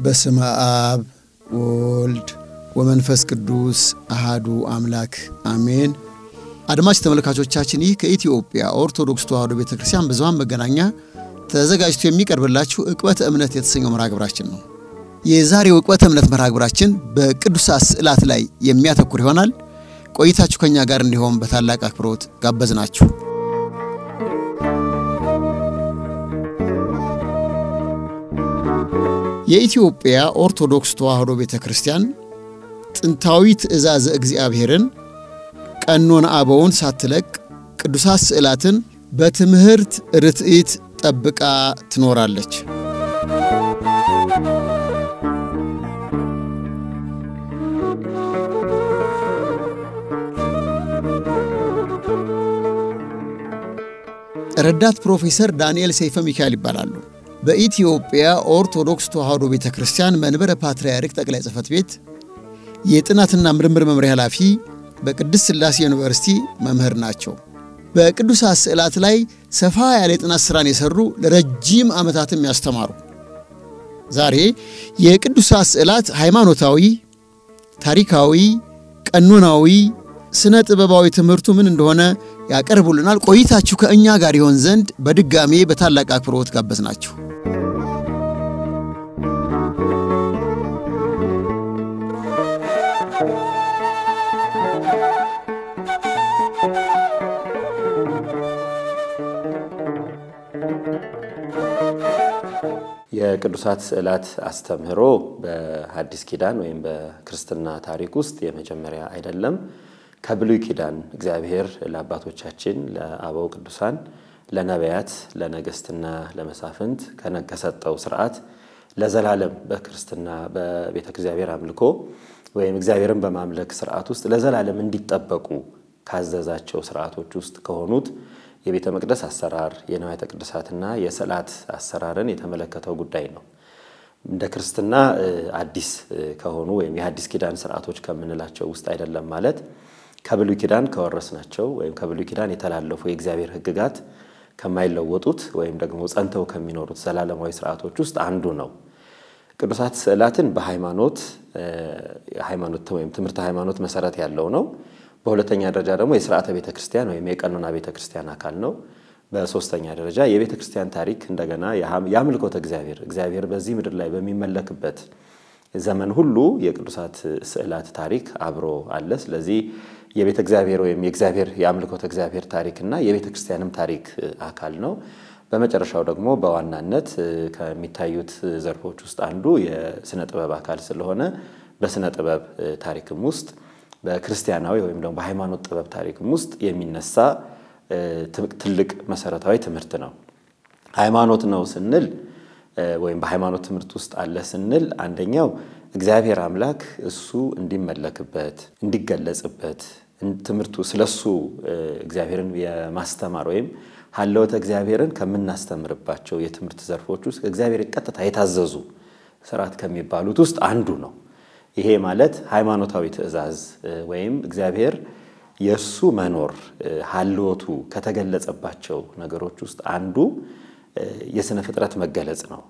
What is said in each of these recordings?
በስመ አብ ወልድ ወመንፈስ ቅዱስ አሐዱ አምላክ አሜን። አድማጭ ተመልካቾቻችን ይህ ከኢትዮጵያ ኦርቶዶክስ ተዋሕዶ ቤተክርስቲያን ብዙኃን መገናኛ ተዘጋጅቶ የሚቀርብላችሁ ዕቅበተ እምነት የተሰኘው መርሃ ግብራችን ነው። የዛሬው ዕቅበተ እምነት መርሃ ግብራችን በቅዱሳት ስዕላት ላይ የሚያተኩር ይሆናል። ቆይታችሁ ከኛ ጋር እንዲሆን በታላቅ አክብሮት ጋበዝናችሁ። የኢትዮጵያ ኦርቶዶክስ ተዋሕዶ ቤተክርስቲያን ጥንታዊ ትእዛዘ እግዚአብሔርን ቀኖና አበውን ሳትለቅ ቅዱሳት ስዕላትን በትምህርት ርትዕት ጠብቃ ትኖራለች። ረዳት ፕሮፌሰር ዳንኤል ሰይፈ ሚካኤል ይባላሉ። በኢትዮጵያ ኦርቶዶክስ ተዋሕዶ ቤተክርስቲያን መንበረ ፓትርያርክ ጠቅላይ ጽሕፈት ቤት የጥናትና ምርምር መምሪያ ኃላፊ፣ በቅድስት ሥላሴ ዩኒቨርሲቲ መምህር ናቸው። በቅዱሳት ስዕላት ላይ ሰፋ ያለ ጥናት ስራን የሰሩ ለረጅም ዓመታትም ያስተማሩ ዛሬ የቅዱሳት ስዕላት ሃይማኖታዊ፣ ታሪካዊ፣ ቀኖናዊ፣ ስነ ጥበባዊ ትምህርቱ ምን እንደሆነ ያቀርቡልናል። ቆይታችሁ ከእኛ ጋር ይሆን ዘንድ በድጋሜ በታላቅ አክብሮት ጋበዝናችሁ። የቅዱሳት ስዕላት አስተምህሮ በሐዲስ ኪዳን ወይም በክርስትና ታሪክ ውስጥ የመጀመሪያ አይደለም። ከብሉይ ኪዳን እግዚአብሔር ለአባቶቻችን ለአበው ቅዱሳን ለነቢያት ለነገስትና ለመሳፍንት ከሰጠው ሥርዓት ለዘላለም በክርስትና በቤተ እግዚአብሔር አምልኮ ወይም እግዚአብሔርን በማምለክ ሥርዓት ውስጥ ለዘላለም እንዲጠበቁ ካዘዛቸው ሥርዓቶች ውስጥ ከሆኑት የቤተ መቅደስ አሰራር የንዋየ ቅድሳትና የስዕላት አሰራርን የተመለከተው ጉዳይ ነው። እንደ ክርስትና አዲስ ከሆኑ ወይም የሐዲስ ኪዳን ሥርዓቶች ከምንላቸው ውስጥ አይደለም ማለት ከብሉይ ኪዳን ከወረስናቸው ወይም ከብሉይ ኪዳን የተላለፉ የእግዚአብሔር ሕግጋት ከማይለወጡት ወይም ደግሞ ጸንተው ከሚኖሩት ዘላለማዊ ሥርዓቶች ውስጥ አንዱ ነው። ቅዱሳት ስዕላትን በሃይማኖት ወይም ትምህርተ ሃይማኖት መሰረት ያለው ነው። በሁለተኛ ደረጃ ደግሞ የሥርዓተ ቤተክርስቲያን ወይም የቀኖና ቤተክርስቲያን አካል ነው። በሶስተኛ ደረጃ የቤተክርስቲያን ታሪክ እንደገና የአምልኮተ እግዚአብሔር በዚህ ምድር ላይ በሚመለክበት ዘመን ሁሉ የቅዱሳት ስዕላት ታሪክ አብሮ አለ። ስለዚህ የቤተ እግዚአብሔር ወይም የእግዚአብሔር የአምልኮተ እግዚአብሔር ታሪክና የቤተክርስቲያንም ታሪክ አካል ነው። በመጨረሻው ደግሞ በዋናነት ከሚታዩት ዘርፎች ውስጥ አንዱ የስነ ጥበብ አካል ስለሆነ በስነ ጥበብ ታሪክም ውስጥ በክርስቲያናዊ ወይም ደግሞ በሃይማኖት ጥበብ ታሪክም ውስጥ የሚነሳ ትልቅ መሰረታዊ ትምህርት ነው። ሃይማኖት ነው ስንል ወይም በሃይማኖት ትምህርት ውስጥ አለ ስንል አንደኛው እግዚአብሔር አምላክ እሱ እንዲመለክበት እንዲገለጽበት ትምህርቱ ስለሱ እግዚአብሔርን የማስተማር ወይም ሐልወተ እግዚአብሔርን ከምናስተምርባቸው የትምህርት ዘርፎች ውስጥ እግዚአብሔር ቀጥታ የታዘዙ ሥርዓት ከሚባሉት ውስጥ አንዱ ነው። ይሄ ማለት ሃይማኖታዊ ትእዛዝ ወይም እግዚአብሔር የሱ መኖር ሐልወቱ ከተገለጸባቸው ነገሮች ውስጥ አንዱ የስነ ፍጥረት መገለጽ ነው።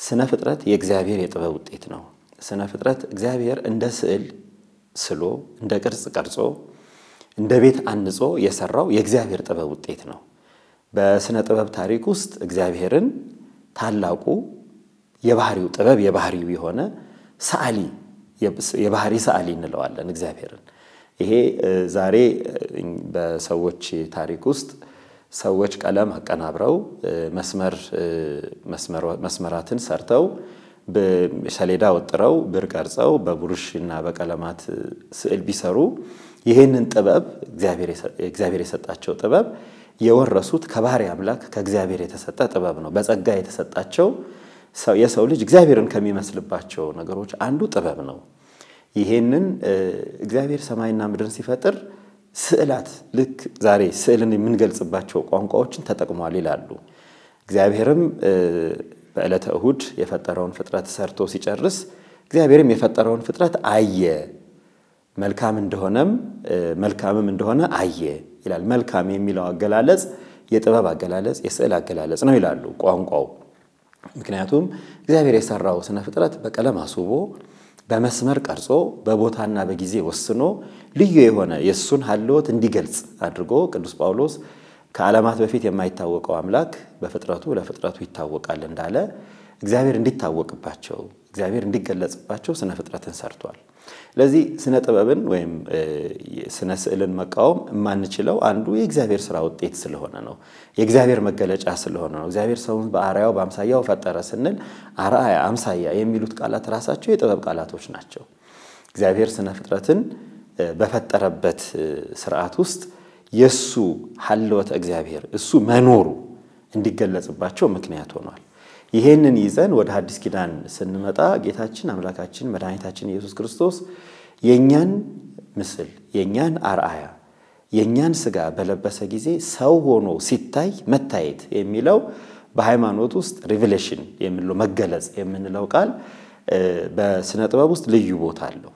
ስነ ፍጥረት የእግዚአብሔር የጥበብ ውጤት ነው። ስነ ፍጥረት እግዚአብሔር እንደ ስዕል ስሎ እንደ ቅርጽ ቀርጾ እንደ ቤት አንጾ የሰራው የእግዚአብሔር ጥበብ ውጤት ነው። በስነ ጥበብ ታሪክ ውስጥ እግዚአብሔርን ታላቁ የባህሪው ጥበብ የባህሪው የሆነ ሰዓሊ የባህሪ ሰዓሊ እንለዋለን እግዚአብሔርን። ይሄ ዛሬ በሰዎች ታሪክ ውስጥ ሰዎች ቀለም አቀናብረው መስመራትን ሰርተው በሰሌዳ ወጥረው ብር ቀርጸው በብሩሽና በቀለማት ስዕል ቢሰሩ ይሄንን ጥበብ እግዚአብሔር የሰጣቸው ጥበብ የወረሱት ከባህሪ አምላክ ከእግዚአብሔር የተሰጠ ጥበብ ነው። በጸጋ የተሰጣቸው የሰው ልጅ እግዚአብሔርን ከሚመስልባቸው ነገሮች አንዱ ጥበብ ነው። ይሄንን እግዚአብሔር ሰማይና ምድርን ሲፈጥር ስዕላት ልክ ዛሬ ስዕልን የምንገልጽባቸው ቋንቋዎችን ተጠቅሟል ይላሉ። እግዚአብሔርም በዕለተ እሁድ የፈጠረውን ፍጥረት ሰርቶ ሲጨርስ እግዚአብሔርም የፈጠረውን ፍጥረት አየ፣ መልካምም እንደሆነ አየ ይላል። መልካም የሚለው አገላለጽ የጥበብ አገላለጽ የስዕል አገላለጽ ነው ይላሉ ቋንቋው። ምክንያቱም እግዚአብሔር የሰራው ስነ ፍጥረት በቀለም አስቦ በመስመር ቀርጾ በቦታና በጊዜ ወስኖ ልዩ የሆነ የሱን ሐልወት እንዲገልጽ አድርጎ ቅዱስ ጳውሎስ ከዓለማት በፊት የማይታወቀው አምላክ በፍጥረቱ ለፍጥረቱ ይታወቃል እንዳለ እግዚአብሔር እንዲታወቅባቸው እግዚአብሔር እንዲገለጽባቸው ስነ ፍጥረትን ሰርቷል። ለዚህ ስነ ጥበብን ወይም ስነ ስዕልን መቃወም የማንችለው አንዱ የእግዚአብሔር ሥራ ውጤት ስለሆነ ነው። የእግዚአብሔር መገለጫ ስለሆነ ነው። እግዚአብሔር ሰውን በአርአያው በአምሳያው ፈጠረ ስንል አርአያ አምሳያ የሚሉት ቃላት ራሳቸው የጥበብ ቃላቶች ናቸው። እግዚአብሔር ስነ ፍጥረትን በፈጠረበት ሥርዓት ውስጥ የሱ ሐልወተ እግዚአብሔር እሱ መኖሩ እንዲገለጽባቸው ምክንያት ሆኗል። ይሄንን ይዘን ወደ ሐዲስ ኪዳን ስንመጣ ጌታችን አምላካችን መድኃኒታችን ኢየሱስ ክርስቶስ የኛን ምስል የኛን አርአያ የኛን ሥጋ በለበሰ ጊዜ ሰው ሆኖ ሲታይ መታየት የሚለው በሃይማኖት ውስጥ ሪቪሌሽን የሚለው መገለጽ የምንለው ቃል በስነ ጥበብ ውስጥ ልዩ ቦታ አለው።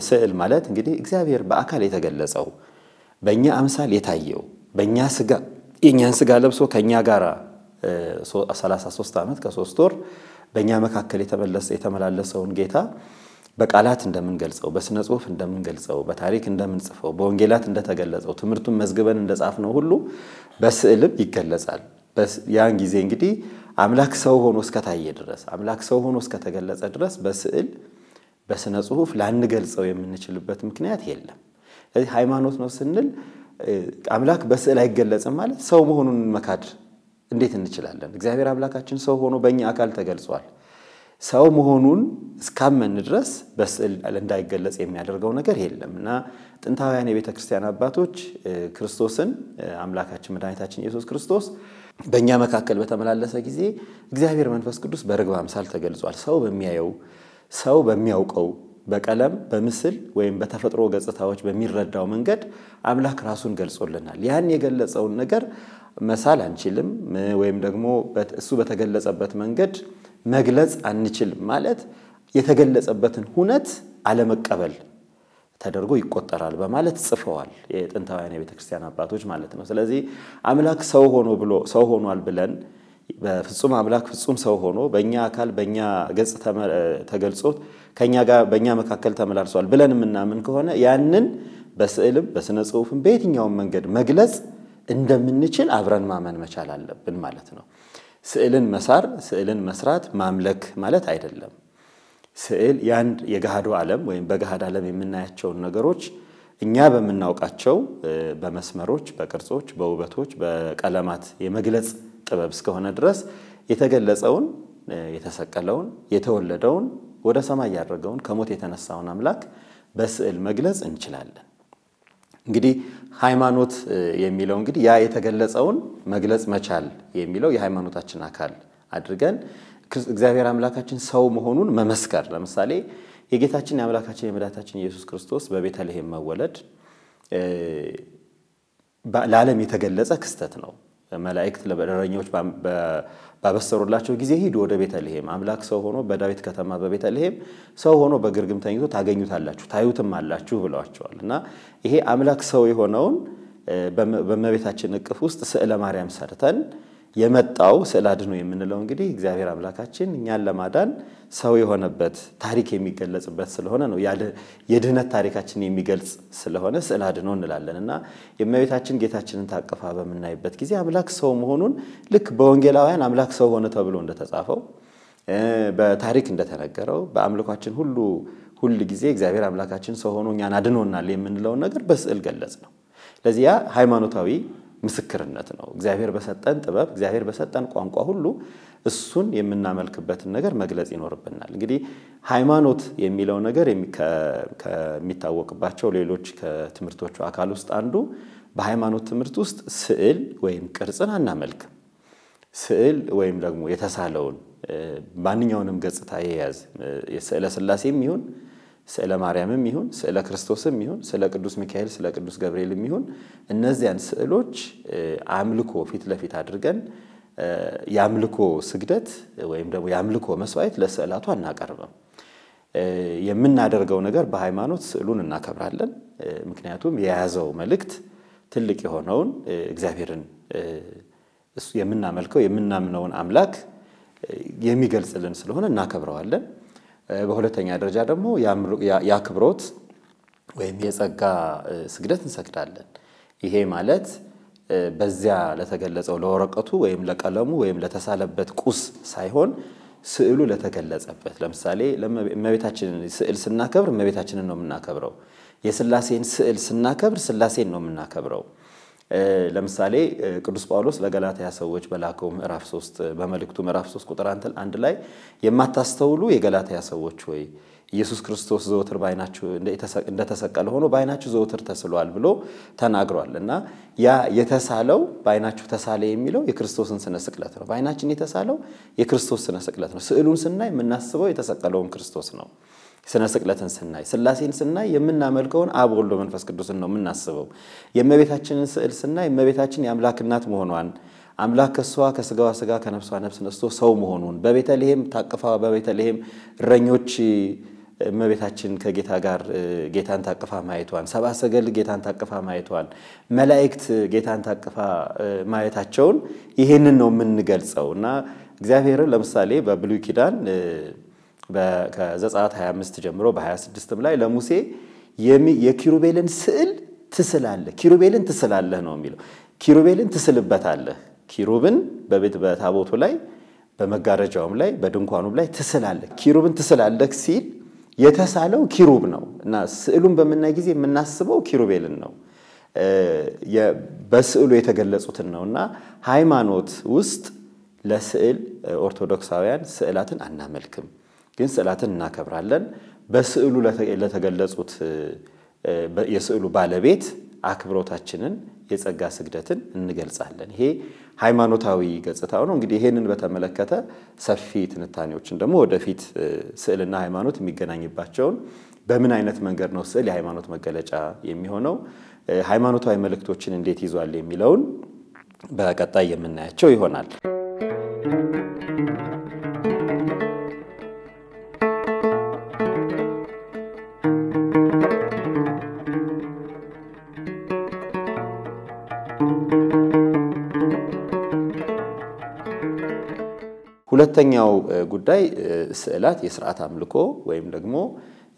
ስዕል ማለት እንግዲህ እግዚአብሔር በአካል የተገለጸው በእኛ አምሳል የታየው በእኛ ሥጋ የኛን ሥጋ ለብሶ ከኛ ጋር 33 ዓመት ከ3 ወር በእኛ መካከል የተመላለሰውን ጌታ በቃላት እንደምንገልጸው በስነ ጽሑፍ እንደምንገልጸው በታሪክ እንደምንጽፈው በወንጌላት እንደተገለጸው ትምህርቱን መዝግበን እንደጻፍነው ሁሉ በስዕልም ይገለጻል። ያን ጊዜ እንግዲህ አምላክ ሰው ሆኖ እስከታየ ድረስ አምላክ ሰው ሆኖ እስከተገለጸ ድረስ በስዕል በስነ ጽሑፍ ላንገልጸው የምንችልበት ምክንያት የለም። ስለዚህ ሃይማኖት ነው ስንል አምላክ በስዕል አይገለጽም ማለት ሰው መሆኑን መካድ እንዴት እንችላለን? እግዚአብሔር አምላካችን ሰው ሆኖ በእኛ አካል ተገልጿል። ሰው መሆኑን እስካመን ድረስ በስዕል እንዳይገለጽ የሚያደርገው ነገር የለምና ጥንታውያን የቤተ ክርስቲያን አባቶች ክርስቶስን አምላካችን መድኃኒታችን ኢየሱስ ክርስቶስ በእኛ መካከል በተመላለሰ ጊዜ እግዚአብሔር መንፈስ ቅዱስ በርግብ አምሳል ተገልጿል። ሰው በሚያየው ሰው በሚያውቀው በቀለም በምስል ወይም በተፈጥሮ ገጽታዎች በሚረዳው መንገድ አምላክ ራሱን ገልጾልናል። ያን የገለጸውን ነገር መሳል አንችልም ወይም ደግሞ እሱ በተገለጸበት መንገድ መግለጽ አንችልም ማለት የተገለጸበትን ሁነት አለመቀበል ተደርጎ ይቆጠራል በማለት ጽፈዋል የጥንታውያን የቤተክርስቲያን አባቶች ማለት ነው። ስለዚህ አምላክ ሰው ሆኗል ብለን በፍጹም አምላክ ፍጹም ሰው ሆኖ በእኛ አካል በእኛ ገጽ ተገልጾት ከኛ ጋር በእኛ መካከል ተመላልሷል ብለን የምናምን ከሆነ ያንን በስዕልም በስነ ጽሑፍም በየትኛውም መንገድ መግለጽ እንደምንችል አብረን ማመን መቻል አለብን ማለት ነው። ስዕልን መሳር ስዕልን መስራት ማምለክ ማለት አይደለም። ስዕል ያንድ የገሃዱ ዓለም ወይም በገሃድ ዓለም የምናያቸውን ነገሮች እኛ በመናውቃቸው በመስመሮች በቅርጾች በውበቶች በቀለማት የመግለጽ ጥበብ እስከሆነ ድረስ የተገለጸውን የተሰቀለውን የተወለደውን ወደ ሰማይ ያደረገውን ከሞት የተነሳውን አምላክ በስዕል መግለጽ እንችላለን። እንግዲህ ሃይማኖት የሚለው እንግዲህ ያ የተገለጸውን መግለጽ መቻል የሚለው የሃይማኖታችን አካል አድርገን እግዚአብሔር አምላካችን ሰው መሆኑን መመስከር ለምሳሌ የጌታችን የአምላካችን የመድኃኒታችን ኢየሱስ ክርስቶስ በቤተልሔም መወለድ ለዓለም የተገለጸ ክስተት ነው። መላእክት ለበረኞች ባበሰሩላቸው ጊዜ ሂዱ ወደ ቤተልሔም አምላክ ሰው ሆኖ በዳዊት ከተማ በቤተልሔም ሰው ሆኖ በግርግም ተኝቶ ታገኙታላችሁ ታዩትም አላችሁ ብለዋቸዋልና ይሄ አምላክ ሰው የሆነውን በእመቤታችን እቅፍ ውስጥ ስዕለ ማርያም ሰርተን የመጣው ስዕል አድኖ የምንለው እንግዲህ እግዚአብሔር አምላካችን እኛን ለማዳን ሰው የሆነበት ታሪክ የሚገለጽበት ስለሆነ ነው። የድህነት ታሪካችን የሚገልጽ ስለሆነ ስዕል አድኖ እንላለንና የእመቤታችን ጌታችንን ታቅፋ በመናይበት ጊዜ አምላክ ሰው መሆኑን ልክ በወንጌላውያን አምላክ ሰው ሆነ ተብሎ እንደተጻፈው በታሪክ እንደተነገረው በአምልኳችን ሁሉ ጊዜ እግዚአብሔር አምላካችን ሰው ሆኖ እኛን አድኖናል የምንለው ነገር በስዕል ገለጽ ነው። ለዚያ ሃይማኖታዊ ምስክርነት ነው። እግዚአብሔር በሰጠን ጥበብ እግዚአብሔር በሰጠን ቋንቋ ሁሉ እሱን የምናመልክበትን ነገር መግለጽ ይኖርብናል። እንግዲህ ሃይማኖት የሚለው ነገር ከሚታወቅባቸው ሌሎች ከትምህርቶቹ አካል ውስጥ አንዱ በሃይማኖት ትምህርት ውስጥ ስዕል ወይም ቅርጽን አናመልክም። ስዕል ወይም ደግሞ የተሳለውን ማንኛውንም ገጽታ የያዝ የስዕለ ሥላሴም ይሁን ስዕለ ማርያምም ይሁን ስዕለ ክርስቶስም ይሁን ስዕለ ቅዱስ ሚካኤል ስዕለ ቅዱስ ገብርኤልም ይሁን እነዚያን ስዕሎች አምልኮ ፊት ለፊት አድርገን ያምልኮ ስግደት ወይም ደግሞ ያምልኮ መስዋዕት ለስዕላቱ አናቀርብም። የምናደርገው ነገር በሃይማኖት ስዕሉን እናከብራለን። ምክንያቱም የያዘው መልእክት ትልቅ የሆነውን እግዚአብሔርን እሱ የምናመልከው የምናምነውን አምላክ የሚገልጽልን ስለሆነ እናከብረዋለን። በሁለተኛ ደረጃ ደግሞ ያክብሮት ወይም የጸጋ ስግደት እንሰግዳለን። ይሄ ማለት በዚያ ለተገለጸው ለወረቀቱ ወይም ለቀለሙ ወይም ለተሳለበት ቁስ ሳይሆን ስዕሉ ለተገለጸበት። ለምሳሌ እመቤታችንን ስዕል ስናከብር እመቤታችንን ነው የምናከብረው። የሥላሴን ስዕል ስናከብር ሥላሴን ነው የምናከብረው። ለምሳሌ ቅዱስ ጳውሎስ ለገላትያ ሰዎች በላከው ምዕራፍ 3 በመልእክቱ ምዕራፍ 3 ቁጥር 1 ላይ የማታስተውሉ የገላትያ ሰዎች ሆይ ኢየሱስ ክርስቶስ ዘወትር ባይናችሁ እንደተሰቀለ ሆኖ ባይናችሁ ዘወትር ተስሏል ብሎ ተናግሯልና ያ የተሳለው ባይናችሁ ተሳለ የሚለው የክርስቶስን ስነ ስቅለት ነው። ባይናችን የተሳለው የክርስቶስ ስነ ስቅለት ነው። ስዕሉን ስናይ የምናስበው የተሰቀለውን ክርስቶስ ነው። ስነ ስቅለትን ስናይ ሥላሴን ስናይ የምናመልከውን አብ ወልድ መንፈስ ቅዱስን ነው የምናስበው። የእመቤታችንን ስዕል ስናይ እመቤታችን የአምላክ እናት መሆኗን አምላክ ከሷ ከስጋዋ ስጋ ከነፍሷ ነፍስ ነስቶ ሰው መሆኑን በቤተልሔም ታቅፋ በቤተልሔም እረኞች እመቤታችን ከጌታ ጋር ጌታን ታቅፋ ማየቷን ሰብአ ሰገል ጌታን ታቅፋ ማየቷን መላእክት ጌታን ታቅፋ ማየታቸውን ይሄንን ነው የምንገልጸውና እግዚአብሔርን ለምሳሌ በብሉይ ኪዳን ከዘጸአት 25 ጀምሮ በ26 ላይ ለሙሴ የኪሩቤልን ስዕል ትስላለህ ኪሩቤልን ትስላለህ ነው የሚለው። ኪሩቤልን ትስልበታለህ። ኪሩብን በቤት በታቦቱ ላይ በመጋረጃውም ላይ በድንኳኑም ላይ ትስላለህ። ኪሩብን ትስላለህ ሲል የተሳለው ኪሩብ ነው እና ስዕሉን በመናይ ጊዜ የምናስበው ኪሩቤልን ነው። በስዕሉ የተገለጹትን ነውና ሃይማኖት ውስጥ ለስዕል ኦርቶዶክሳውያን ስዕላትን አናመልክም፣ ግን ስዕላትን እናከብራለን። በስዕሉ ለተገለጹት የስዕሉ ባለቤት አክብሮታችንን የጸጋ ስግደትን እንገልጻለን። ይሄ ሃይማኖታዊ ገጽታው ነው። እንግዲህ ይሄንን በተመለከተ ሰፊ ትንታኔዎችን ደግሞ ወደፊት ስዕልና ሃይማኖት የሚገናኝባቸውን በምን አይነት መንገድ ነው ስዕል የሃይማኖት መገለጫ የሚሆነው ሃይማኖታዊ መልእክቶችን እንዴት ይዟል የሚለውን በቀጣይ የምናያቸው ይሆናል። ሁለተኛው ጉዳይ ስዕላት የሥርዓት አምልኮ ወይም ደግሞ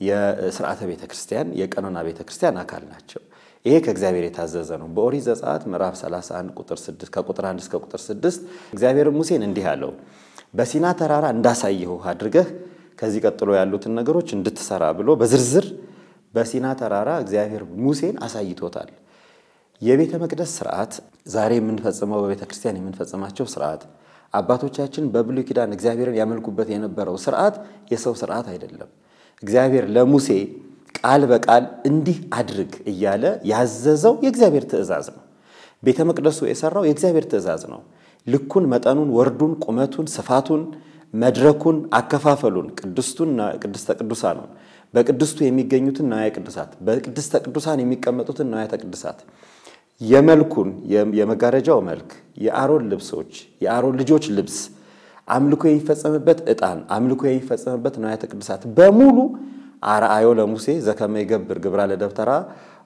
የሥርዓተ ቤተክርስቲያን የቀኖና ቤተክርስቲያን አካል ናቸው። ይሄ ከእግዚአብሔር የታዘዘ ነው። በኦሪት ዘጸአት ምዕራፍ 31 ቁጥር 6 ከቁጥር 1 እስከ ቁጥር 6 እግዚአብሔር ሙሴን እንዲህ አለው፣ በሲና ተራራ እንዳሳየሁ አድርገህ ከዚህ ቀጥሎ ያሉትን ነገሮች እንድትሰራ ብሎ በዝርዝር በሲና ተራራ እግዚአብሔር ሙሴን አሳይቶታል። የቤተ መቅደስ ሥርዓት ዛሬ የምንፈጽመው በቤተክርስቲያን የምንፈጽማቸው ሥርዓት አባቶቻችን በብሉይ ኪዳን እግዚአብሔርን ያመልኩበት የነበረው ሥርዓት የሰው ሥርዓት አይደለም። እግዚአብሔር ለሙሴ ቃል በቃል እንዲህ አድርግ እያለ ያዘዘው የእግዚአብሔር ትእዛዝ ነው። ቤተ መቅደሱ የሰራው የእግዚአብሔር ትእዛዝ ነው። ልኩን፣ መጠኑን፣ ወርዱን፣ ቁመቱን፣ ስፋቱን፣ መድረኩን፣ አከፋፈሉን፣ ቅድስተ ቅዱሳኑን፣ በቅድስቱ የሚገኙትን ንዋየ ቅዱሳት፣ በቅድስተ ቅዱሳን የሚቀመጡትን ንዋያተ ቅዱሳት፣ የመልኩን የመጋረጃው መልክ፣ የአሮን ልብሶች፣ የአሮን ልጆች ልብስ፣ አምልኮ የሚፈጸምበት ዕጣን፣ አምልኮ የሚፈጸምበት ንዋያተ ቅዱሳት በሙሉ አርአዮ ለሙሴ ዘከመ ይገብር ግብራ ለደብተራ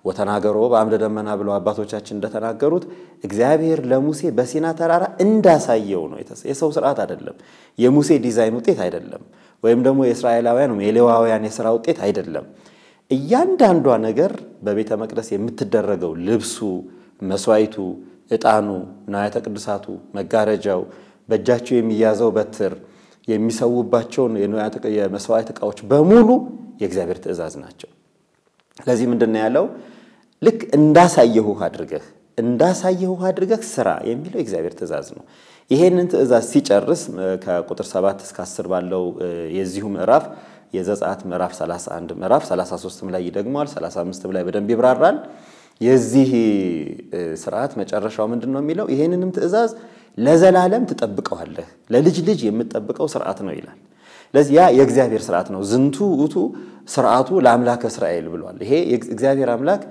ወተናገሮ በአምደ ደመና ብለው አባቶቻችን እንደተናገሩት እግዚአብሔር ለሙሴ በሲና ተራራ እንዳሳየው ነው። የሰው ሥርዓት አይደለም፣ የሙሴ ዲዛይን ውጤት አይደለም፣ ወይም ደግሞ የእስራኤላውያን ወይም የሌዋውያን የሥራ ውጤት አይደለም። እያንዳንዷ ነገር በቤተ መቅደስ የምትደረገው ልብሱ፣ መስዋዕቱ፣ ዕጣኑ፣ ንዋያተ ቅዱሳቱ፣ መጋረጃው፣ በእጃቸው የሚያዘው በትር፣ የሚሰውባቸውን የመስዋዕት ዕቃዎች በሙሉ የእግዚአብሔር ትእዛዝ ናቸው። ስለዚህ ምንድነው ያለው? ልክ እንዳሳየሁህ አድርገህ ስራ የሚለው የእግዚአብሔር ትእዛዝ ነው። ይሄንን ትእዛዝ ሲጨርስ ከቁጥር 7 እስከ 10 ባለው የዚሁ ምዕራፍ የዘጸአት ምዕራፍ 31 ምዕራፍ 33 ላይ ይደግማል፣ 35 ላይ በደንብ ይብራራል። የዚህ ሥርዓት መጨረሻው ምንድነው የሚለው? ይሄንንም ትእዛዝ ለዘላለም ትጠብቀዋለህ ለልጅ ልጅ የምትጠብቀው ሥርዓት ነው ይላል ለዚህ ያ የእግዚአብሔር ሥርዓት ነው ዝንቱ ውቱ ሥርዓቱ ለአምላከ እስራኤል ብሏል ይሄ እግዚአብሔር አምላክ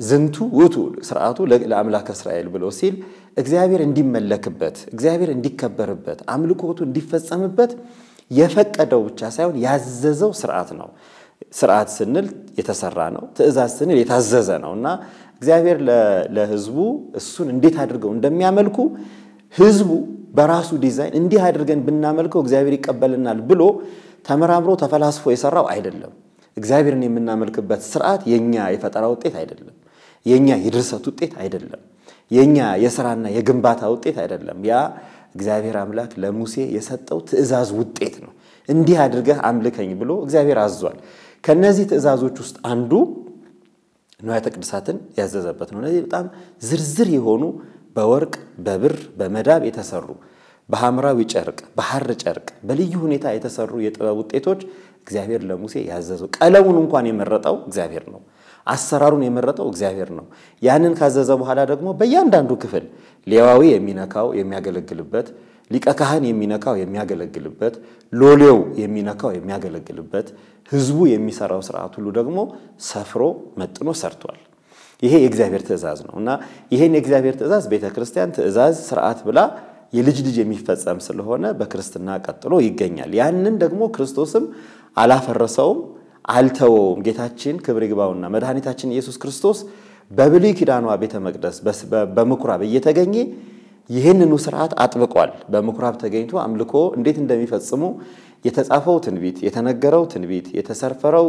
ዝንቱ ውቱ ሥርዓቱ ለአምላከ እስራኤል ብሎ ሲል እግዚአብሔር እንዲመለክበት እግዚአብሔር እንዲከበርበት አምልኮቱ እንዲፈጸምበት የፈቀደው ብቻ ሳይሆን ያዘዘው ሥርዓት ነው ሥርዓት ስንል የተሰራ ነው ትእዛዝ ስንል የታዘዘ ነውና እግዚአብሔር ለሕዝቡ እሱን እንዴት አድርገው እንደሚያመልኩ ሕዝቡ በራሱ ዲዛይን እንዲህ አድርገን ብናመልከው እግዚአብሔር ይቀበልናል ብሎ ተመራምሮ ተፈላስፎ የሰራው አይደለም እግዚአብሔርን የምናመልክበት ሥርዓት የኛ የፈጠራ ውጤት አይደለም የኛ የድርሰት ውጤት አይደለም የኛ የሥራና የግንባታ ውጤት አይደለም ያ እግዚአብሔር አምላክ ለሙሴ የሰጠው ትእዛዝ ውጤት ነው እንዲህ አድርገህ አምልከኝ ብሎ እግዚአብሔር አዟል ከነዚህ ትእዛዞች ውስጥ አንዱ ንዋየ ቅድሳትን ያዘዘበት ነው እነዚህ በጣም ዝርዝር የሆኑ በወርቅ በብር በመዳብ የተሰሩ በሐምራዊ ጨርቅ በሐር ጨርቅ በልዩ ሁኔታ የተሰሩ የጥበብ ውጤቶች እግዚአብሔር ለሙሴ ያዘዘው ቀለሙን እንኳን የመረጠው እግዚአብሔር ነው አሰራሩን የመረጠው እግዚአብሔር ነው ያንን ካዘዘ በኋላ ደግሞ በእያንዳንዱ ክፍል ሌዋዊ የሚነካው የሚያገለግልበት ሊቀ ካህን የሚነካው የሚያገለግልበት ሎሌው የሚነካው የሚያገለግልበት ሕዝቡ የሚሰራው ሥርዓት ሁሉ ደግሞ ሰፍሮ መጥኖ ሰርቷል ይሄ የእግዚአብሔር ትእዛዝ ነውና ይሄን የእግዚአብሔር ትእዛዝ ቤተክርስቲያን ትእዛዝ ሥርዓት ብላ የልጅ ልጅ የሚፈጸም ስለሆነ በክርስትና ቀጥሎ ይገኛል ያንን ደግሞ ክርስቶስም አላፈረሰውም አልተወውም ጌታችን ክብር ይግባውና መድኃኒታችን ኢየሱስ ክርስቶስ በብሉይ ኪዳኗ ቤተ መቅደስ በምኩራብ እየተገኘ ይህንኑ ሥርዓት አጥብቋል በምኩራብ ተገኝቶ አምልኮ እንዴት እንደሚፈጽሙ የተጻፈው ትንቢት የተነገረው ትንቢት የተሰርፈረው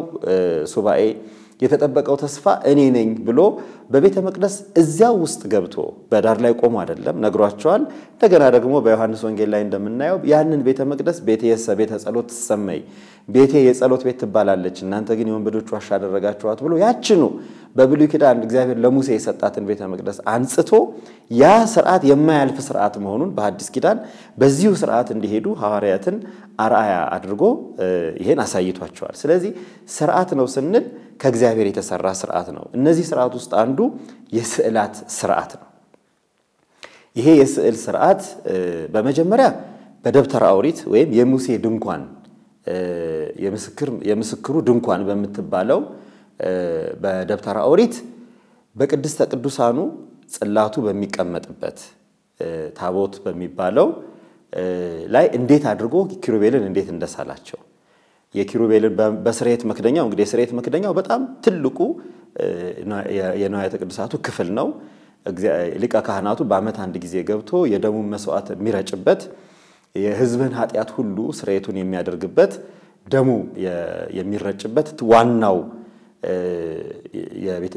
ሱባኤ የተጠበቀው ተስፋ እኔ ነኝ ብሎ በቤተ መቅደስ እዚያው ውስጥ ገብቶ በዳር ላይ ቆሞ አይደለም ነግሯቸዋል እንደገና ደግሞ በዮሐንስ ወንጌል ላይ እንደምናየው ያንን ቤተ መቅደስ ቤተ ቤተ ጸሎት ተሰመይ ቤቴ የጸሎት ቤት ትባላለች እናንተ ግን የወንበዶች ዋሻ አደረጋችኋት ብሎ ያችኑ በብሉይ ኪዳን እግዚአብሔር ለሙሴ የሰጣትን ቤተ መቅደስ አንጽቶ ያ ሥርዓት የማያልፍ ሥርዓት መሆኑን በሐዲስ ኪዳን በዚሁ ሥርዓት እንዲሄዱ ሐዋርያትን አርአያ አድርጎ ይሄን አሳይቷቸዋል ስለዚህ ሥርዓት ነው ስንል ከእግዚአብሔር የተሰራ ሥርዓት ነው እነዚህ ሥርዓት ውስጥ አንዱ የስዕላት ሥርዓት ነው ይሄ የስዕል ሥርዓት በመጀመሪያ በደብተራ ኦሪት ወይም የሙሴ ድንኳን የምስክሩ ድንኳን በመትባለው በደብተራ ኦሪት በቅድስተ ቅዱሳኑ ጽላቱ በሚቀመጥበት ታቦት በሚባለው ላይ እንዴት አድርጎ ኪሩቤልን እንዴት እንደሳላቸው የኪሩቤልን በስርየት መክደኛው እንግዲህ የስርየት መክደኛው በጣም ትልቁ የንዋየ ቅድሳቱ ክፍል ነው ሊቀ ካህናቱ በአመት አንድ ጊዜ ገብቶ የደሙን መስዋዕት የሚረጭበት የሕዝብን ኃጢያት ሁሉ ስርየቱን የሚያደርግበት ደሙ የሚረጭበት ዋናው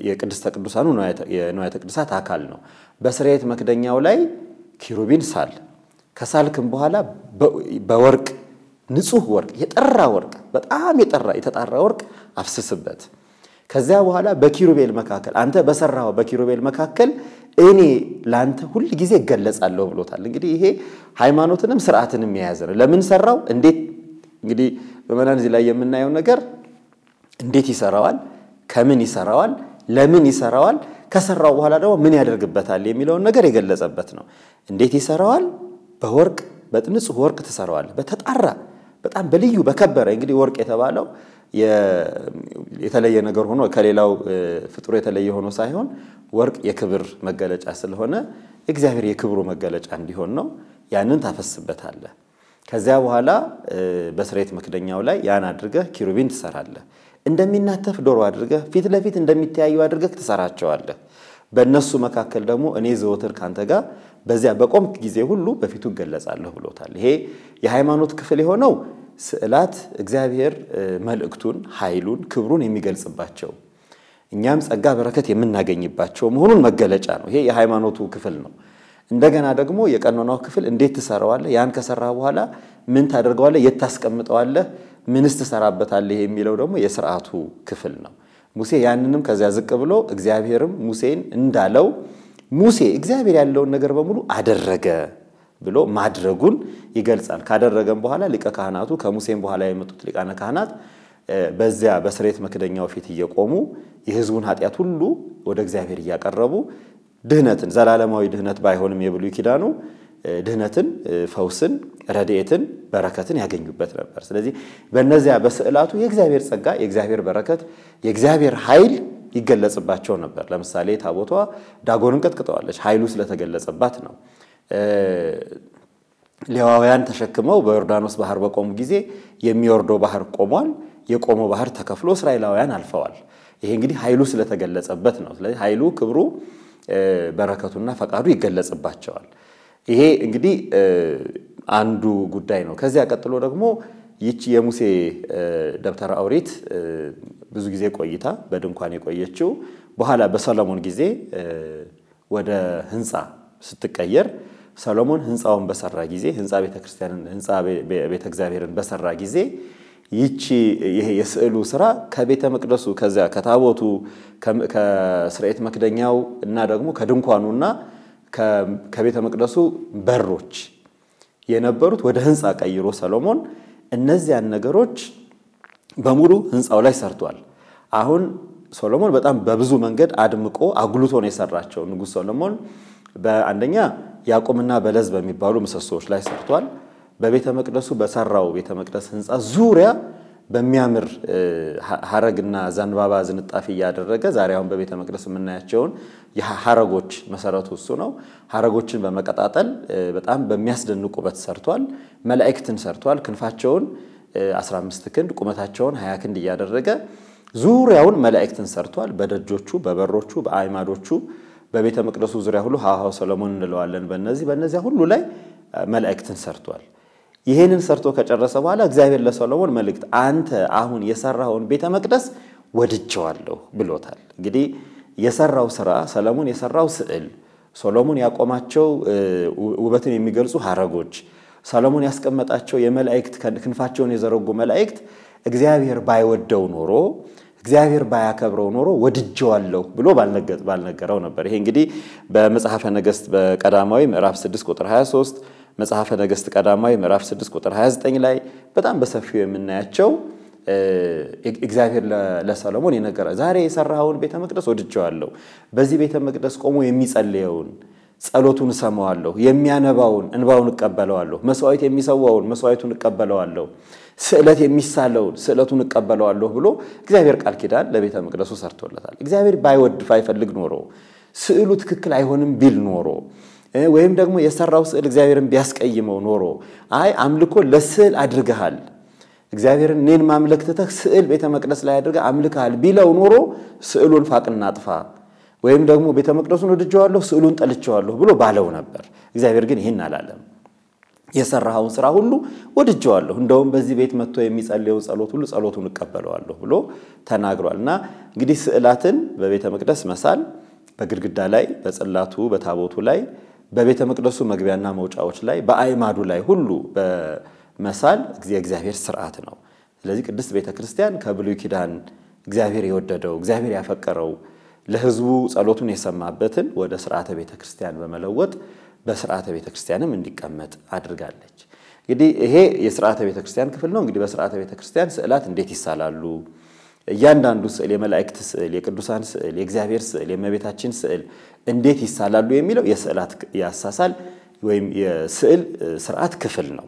የቅድስተ ቅዱሳኑ የንዋየ ቅድሳት አካል ነው በስርየት መክደኛው ላይ ኪሩቢን ሳል ከሳልክም በኋላ በወርቅ ንጹህ ወርቅ የጠራ ወርቅ በጣም የተጣራ ወርቅ አፍስስበት ከዚያ በኋላ በኪሩቤል መካከል አንተ በሰራው በኪሩቤል መካከል እኔ ላንተ ሁሉ ጊዜ ገለጻለሁ ብሎታል እንግዲህ ይሄ ሃይማኖትንም ሥርዓትንም የያዘ ነው ለምን ሰራው እንዴት እንግዲህ በመናን እዚህ ላይ የምናየው ነገር እንዴት ይሰራዋል ከምን ይሰራዋል ለምን ይሰራዋል ከሰራው በኋላ ደግሞ ምን ያደርግበታል የሚለው ነገር የገለጸበት ነው እንዴት ይሰራዋል በወርቅ በንጹህ ወርቅ ተሰራዋል በተጣራ በጣም በልዩ በከበረ እንግዲህ ወርቅ የተባለው የተለየ ነገር ሆኖ ከሌላው ፍጥሮ የተለየ ሆኖ ሳይሆን ወርቅ የክብር መገለጫ ስለሆነ እግዚአብሔር የክብሩ መገለጫ እንዲሆን ነው ያንን ታፈስበታለህ ከዚያ በኋላ በስርየት መክደኛው ላይ ያን አድርገህ ኪሩቢን ትሰራለህ እንደሚናተፍ ዶሮ አድርገህ ፊት ለፊት እንደሚተያዩ አድርገህ ትሰራቸዋለህ በእነሱ መካከል ደግሞ እኔ ዘወትር ካንተ ጋር በዚያ በቆምክ ጊዜ ሁሉ በፊቱ ገለጻለሁ ብሎታል ይሄ የሃይማኖት ክፍል የሆነው ስዕላት እግዚአብሔር መልእክቱን ኃይሉን ክብሩን የሚገልጽባቸው እኛም ጸጋ በረከት የምናገኝባቸው መሆኑን መገለጫ ነው ይሄ የሃይማኖቱ ክፍል ነው እንደገና ደግሞ የቀኖናው ክፍል እንዴት ተሰራዋለህ ያን ከሰራ በኋላ ምን ታደርገዋለህ የታስቀምጠዋለህ ምንስ ተሰራበታለህ የሚለው ደግሞ የሥርዓቱ ክፍል ነው ሙሴ ያንንም ከዚያ ዝቅ ብሎ እግዚአብሔርም ሙሴን እንዳለው ሙሴ እግዚአብሔር ያለውን ነገር በሙሉ አደረገ ብሎ ማድረጉን ይገልጻል ካደረገም በኋላ ሊቀ ካህናቱ ከሙሴም በኋላ የመጡት ሊቃነ ካህናት በዚያ በስርየት መክደኛው ፊት እየቆሙ የሕዝቡን ኃጢያት ሁሉ ወደ እግዚአብሔር ያቀርቡ ድህነትን ዘላለማዊ ድህነት ባይሆንም የብሉይ ኪዳኑ ድህነትን ፈውስን ረድኤትን በረከትን ያገኙበት ነበር ስለዚህ በእነዚያ በስዕላቱ የእግዚአብሔር ጸጋ የእግዚአብሔር በረከት የእግዚአብሔር ኃይል ይገለጽባቸው ነበር ለምሳሌ ታቦቷ ዳጎንን ቀጥቅጠዋለች ኃይሉ ስለተገለጸባት ነው ሌዋውያን ተሸክመው በዮርዳኖስ ባህር በቆሙ ጊዜ የሚወርደው ባህር ቆሟል የቆመው ባህር ተከፍሎ እስራኤላውያን አልፈዋል ይሄ እንግዲህ ኃይሉ ስለተገለጸበት ነው ስለዚህ ኃይሉ ክብሩ በረከቱና ፈቃዱ ይገለጽባቸዋል ይሄ እንግዲህ አንዱ ጉዳይ ነው ከዚያ ቀጥሎ ደግሞ ይቺ የሙሴ ደብተራ ኦሪት ብዙ ጊዜ ቆይታ በድንኳን የቆየችው በኋላ በሰሎሞን ጊዜ ወደ ህንጻ ስትቀየር ሰሎሞን ህንጻውን በሰራ ጊዜ ህንጻ ቤተክርስቲያንን ህንጻ ቤተ እግዚአብሔርን በሰራ ጊዜ ይቺ ይሄ የስዕሉ ስራ ከቤተ መቅደሱ ከዚያ ከታቦቱ ከስርዓት መክደኛው እና ደግሞ ከድንኳኑና ከቤተ መቅደሱ በሮች የነበሩት ወደ ህንጻ ቀይሮ ሰሎሞን እነዚያን ነገሮች በሙሉ ህንጻው ላይ ሰርቷል አሁን ሰሎሞን በጣም በብዙ መንገድ አድምቆ አጉልቶ ነው የሰራቸው ንጉስ ሰሎሞን በአንደኛ ያቆምና በለዝ በሚባሉ ምሰሶች ላይ ሰርቷል በቤተ መቅደሱ በሰራው ቤተ መቅደስ ህንጻ ዙሪያ በሚያምር ሐረግና ዘንባባ ዝንጣፊ ያደረገ ዛሬ አሁን በቤተ መቅደስ የምናያቸውን የሐረጎች መሰረቱ እሱ ነው ሐረጎችን በመቀጣጠል በጣም በሚያስደንቁ በት ሰርቷል መላእክትን ሰርቷል ክንፋቸውን 15 ክንድ ቁመታቸውን 20 ክንድ ያደረገ ዙሪያውን መላእክትን ሰርቷል በደጆቹ በበሮቹ በአይማዶቹ በቤተ መቅደሱ ዙሪያ ሁሉ ሃሃው ሰሎሞን እንለዋለን በእነዚህ ሁሉ ላይ መላእክትን ሰርቷል ይሄንን ሰርቶ ከጨረሰ በኋላ እግዚአብሔር ለሰሎሞን መልእክት አንተ አሁን የሰራውን ቤተ መቅደስ ወድጄዋለሁ ብሎታል እንግዲህ የሰራው ስራ ሰሎሞን የሰራው ስዕል ሰሎሞን ያቆማቸው ውበትን የሚገልጹ ሐረጎች ሰሎሞን ያስቀመጣቸው የመላእክት ክንፋቸውን የዘረጉ መላእክት እግዚአብሔር ባይወደው ኖሮ እግዚአብሔር ባያከብረው ኖሮ ወድጄዋለሁ ብሎ ባልነገረው ነበር ይሄ እንግዲህ በመጽሐፈ ነገሥት በቀዳማዊ ምዕራፍ 6 ቁጥር 23 መጽሐፈ ነገሥት ቀዳማዊ ምዕራፍ 6 ቁጥር 29 ላይ በጣም በሰፊው የምናያቸው እግዚአብሔር ለሰሎሞን የነገረ ዛሬ የሰራውን ቤተ መቅደስ ወድጄዋለሁ በዚህ ቤተ መቅደስ ቆሞ የሚጸልየውን ጸሎቱን ሰማዋለሁ የሚያነባውን እንባውን እቀበለዋለሁ መስዋዕት የሚሰዋውን መስዋዕቱን እቀበለዋለሁ ስዕለት የሚሳለውን ስዕለቱን እቀበለዋለሁ ብሎ እግዚአብሔር ቃል ኪዳን ለቤተ መቅደሱ ሰርቶለታል እግዚአብሔር ባይወድ ባይፈልግ ኖሮ ስዕሉ ትክክል አይሆንም ቢል ኖሮ ወይም ደግሞ የሰራው ስዕል እግዚአብሔርን ቢያስቀይመው ኖሮ አይ አምልኮ ለስዕል አድርገሃል እግዚአብሔርን እኔን ማምለክ ተተህ ስዕል ቤተ መቅደስ ላይ አድርገህ አምልከሃል ቢለው ኖሮ ስዕሉን ፋቅና አጥፋ ወይም ደግሞ ቤተ መቅደሱን ወድጄዋለሁ ስዕሉን ጠልቼዋለሁ ብሎ ባለው ነበር እግዚአብሔር ግን ይሄን አላለም የሰራውን ስራ ሁሉ ወድጄዋለሁ እንደውም በዚህ ቤት መጥቶ የሚጸልየው ጸሎት ሁሉ ጸሎቱን እቀበለዋለሁ ብሎ ተናግሯልና እንግዲህ ስዕላትን በቤተ መቅደስ መሳል በግድግዳ ላይ በጽላቱ በታቦቱ ላይ በቤተ መቅደሱ መግቢያና መውጫዎች ላይ በአይማዱ ላይ ሁሉ በመሳል እግዚአብሔር ሥርዓት ነው ስለዚህ ቅድስት ቤተክርስቲያን ከብሉይ ኪዳን እግዚአብሔር የወደደው እግዚአብሔር ያፈቀረው ለህዝቡ ጸሎቱን የሰማበትን ወደ ሥርዓተ ቤተክርስቲያን በመለወጥ በሥርዓተ ቤተክርስቲያንም እንዲቀመጥ አድርጋለች እንግዲህ ይሄ የሥርዓተ ቤተክርስቲያን ክፍል ነው እንግዲህ በሥርዓተ ቤተክርስቲያን ስዕላት እንዴት ይሳላሉ እያንዳንዱ ስዕል የመላእክት ስዕል የቅዱሳን ስዕል የእግዚአብሔር ስዕል የእመቤታችን ስዕል እንዴት ይሳላሉ የሚለው የስዕላት ያሳሳል ወይም የስዕል ሥርዓት ክፍል ነው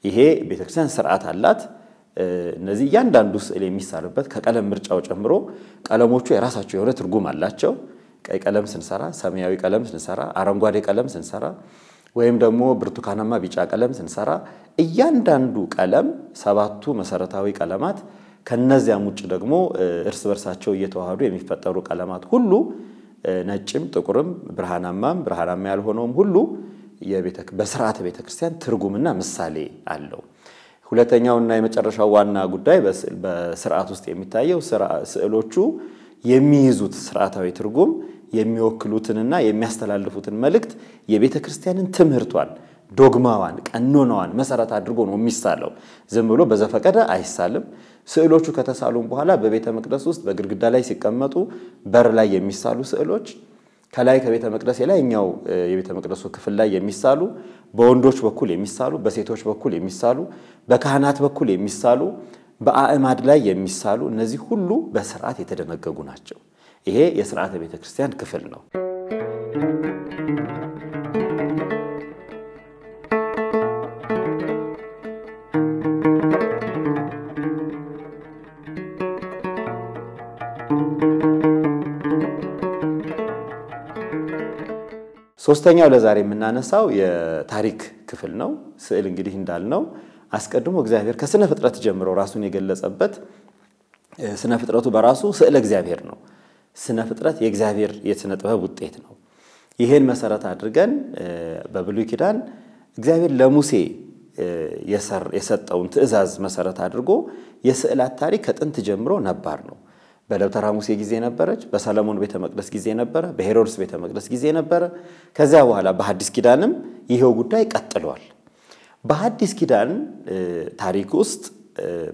ይሄ ቤተክርስቲያን ሥርዓት አላት እነዚህ እያንዳንዱ ስዕል የሚሳልበት ከቀለም ምርጫው ጨምሮ ቀለሞቹ የራሳቸው የሆነ ትርጉም አላቸው ቀይ ቀለም ስንሰራ ሰማያዊ ቀለም ስንሰራ አረንጓዴ ቀለም ስንሰራ ወይም ደግሞ ብርቱካናማ ቢጫ ቀለም ስንሰራ እያንዳንዱ ቀለም ሰባቱ መሰረታዊ ቀለማት ከነዚያም ውጭ ደግሞ እርስ በርሳቸው እየተዋሃዱ የሚፈጠሩ ቀለማት ሁሉ ነጭም ጥቁርም ብርሃናማ ያልሆነውም ሁሉ በሥርዓተ ቤተክርስቲያን ትርጉምና ምሳሌ አለው ሁለተኛውና የመጨረሻው ዋና ጉዳይ በሥርዓት ውስጥ የሚታየው ስዕሎቹ የሚይዙት ሥርዓታዊ ትርጉም የሚወክሉትንና የሚያስተላልፉትን መልእክት የቤተክርስቲያንን ትምህርቷን ዶግማዋን ቀኖናዋን መሰረት አድርጎ ነው የሚሳለው ዝም ብሎ በዘፈቀደ አይሳልም ስዕሎቹ ከተሳሉም በኋላ በቤተ መቅደስ ውስጥ በግድግዳ ላይ ሲቀመጡ በር ላይ የሚሳሉ ስዕሎች ከላይ ከቤተ መቅደስ የላይኛው የቤተ መቅደሱ ክፍል ላይ የሚሳሉ በወንዶች በኩል የሚሳሉ በሴቶች በኩል የሚሳሉ በካህናት በኩል የሚሳሉ በአእማድ ላይ የሚሳሉ እነዚህ ሁሉ በሥርዓት የተደነገጉ ናቸው ይሄ የሥርዓተ ቤተክርስቲያን ክፍል ነው ሶስተኛው ለዛሬ የምናነሳው የታሪክ ክፍል ነው። ስዕል እንግዲህ እንዳልነው አስቀድሞ እግዚአብሔር ከስነ ፍጥረት ጀምሮ ራሱን የገለጸበት ስነ ፍጥረቱ በራሱ ስዕል እግዚአብሔር ነው። ስነ ፍጥረት የእግዚአብሔር የስነ ጥበብ ውጤት ነው። ይሄን መሰረት አድርገን በብሉይ ኪዳን እግዚአብሔር ለሙሴ የሰጠውን ትእዛዝ መሰረት አድርጎ የስዕላት ታሪክ ከጥንት ጀምሮ ነባር ነው። በደብተራ ሙሴ ጊዜ ነበረች፣ በሰለሞን ቤተ መቅደስ ጊዜ ነበረ፣ በሄሮድስ ቤተ መቅደስ ጊዜ ነበረ። ከዚያ በኋላ በሐዲስ ኪዳንም ይሄው ጉዳይ ቀጥሏል። በሐዲስ ኪዳን ታሪክ ውስጥ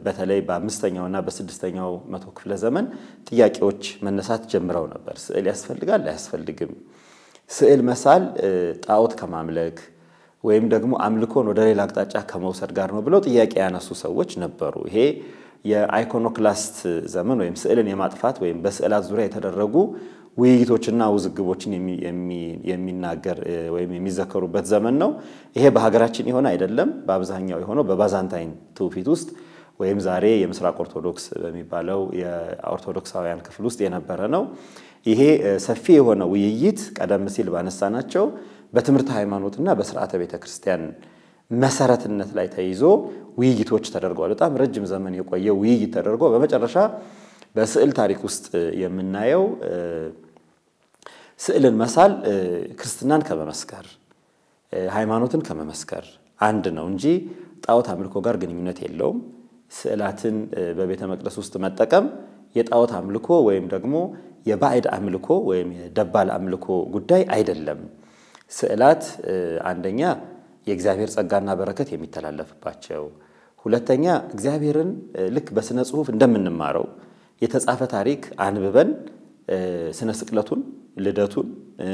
በተለይ በ5ኛውና በ6ኛው መቶ ክፍለ ዘመን ጥያቄዎች መነሳት ጀምረው ነበር። ስዕል ያስፈልጋል አያስፈልግም? ስዕል መሳል ጣዖት ከማምለክ ወይም ደግሞ አምልኮን ወደ ሌላ አቅጣጫ ከመውሰድ ጋር ነው ብለው ጥያቄ ያነሱ ሰዎች ነበሩ። ይሄ የአይኮኖክላስት ዘመን ወይም ስዕልን የማጥፋት ወይም በስዕላት ዙሪያ የተደረጉ ውይይቶችና ውዝግቦችን የሚናገር ወይም የሚዘከሩበት ዘመን ነው። ይሄ በሀገራችን የሆነ አይደለም። በአብዛኛው የሆነው በባዛንታይን ትውፊት ውስጥ ወይም ዛሬ የምስራቅ ኦርቶዶክስ በሚባለው የኦርቶዶክሳውያን ክፍል ውስጥ የነበረ ነው። ይሄ ሰፊ የሆነ ውይይት ቀደም ሲል ባነሳናቸው በትምህርት ሃይማኖትና በሥርዓተ ቤተክርስቲያን መሰረትነት ላይ ተይዞ ውይይቶች ተደርገዋል። በጣም ረጅም ዘመን የቆየ ውይይት ተደርጎ በመጨረሻ በስዕል ታሪክ ውስጥ የምናየው ስዕልን መሳል ክርስትናን ከመመስከር ሃይማኖትን ከመመስከር አንድ ነው እንጂ ጣዖት አምልኮ ጋር ግንኙነት የለውም። ስዕላትን በቤተ መቅደስ ውስጥ መጠቀም የጣዖት አምልኮ ወይም ደግሞ የባዕድ አምልኮ ወይም የደባል አምልኮ ጉዳይ አይደለም። ስዕላት አንደኛ የእግዚአብሔር ጸጋና በረከት የሚተላለፍባቸው፣ ሁለተኛ እግዚአብሔርን ልክ በስነ ጽሑፍ እንደምንማረው የተጻፈ ታሪክ አንብበን ስነ ስቅለቱን፣ ልደቱን፣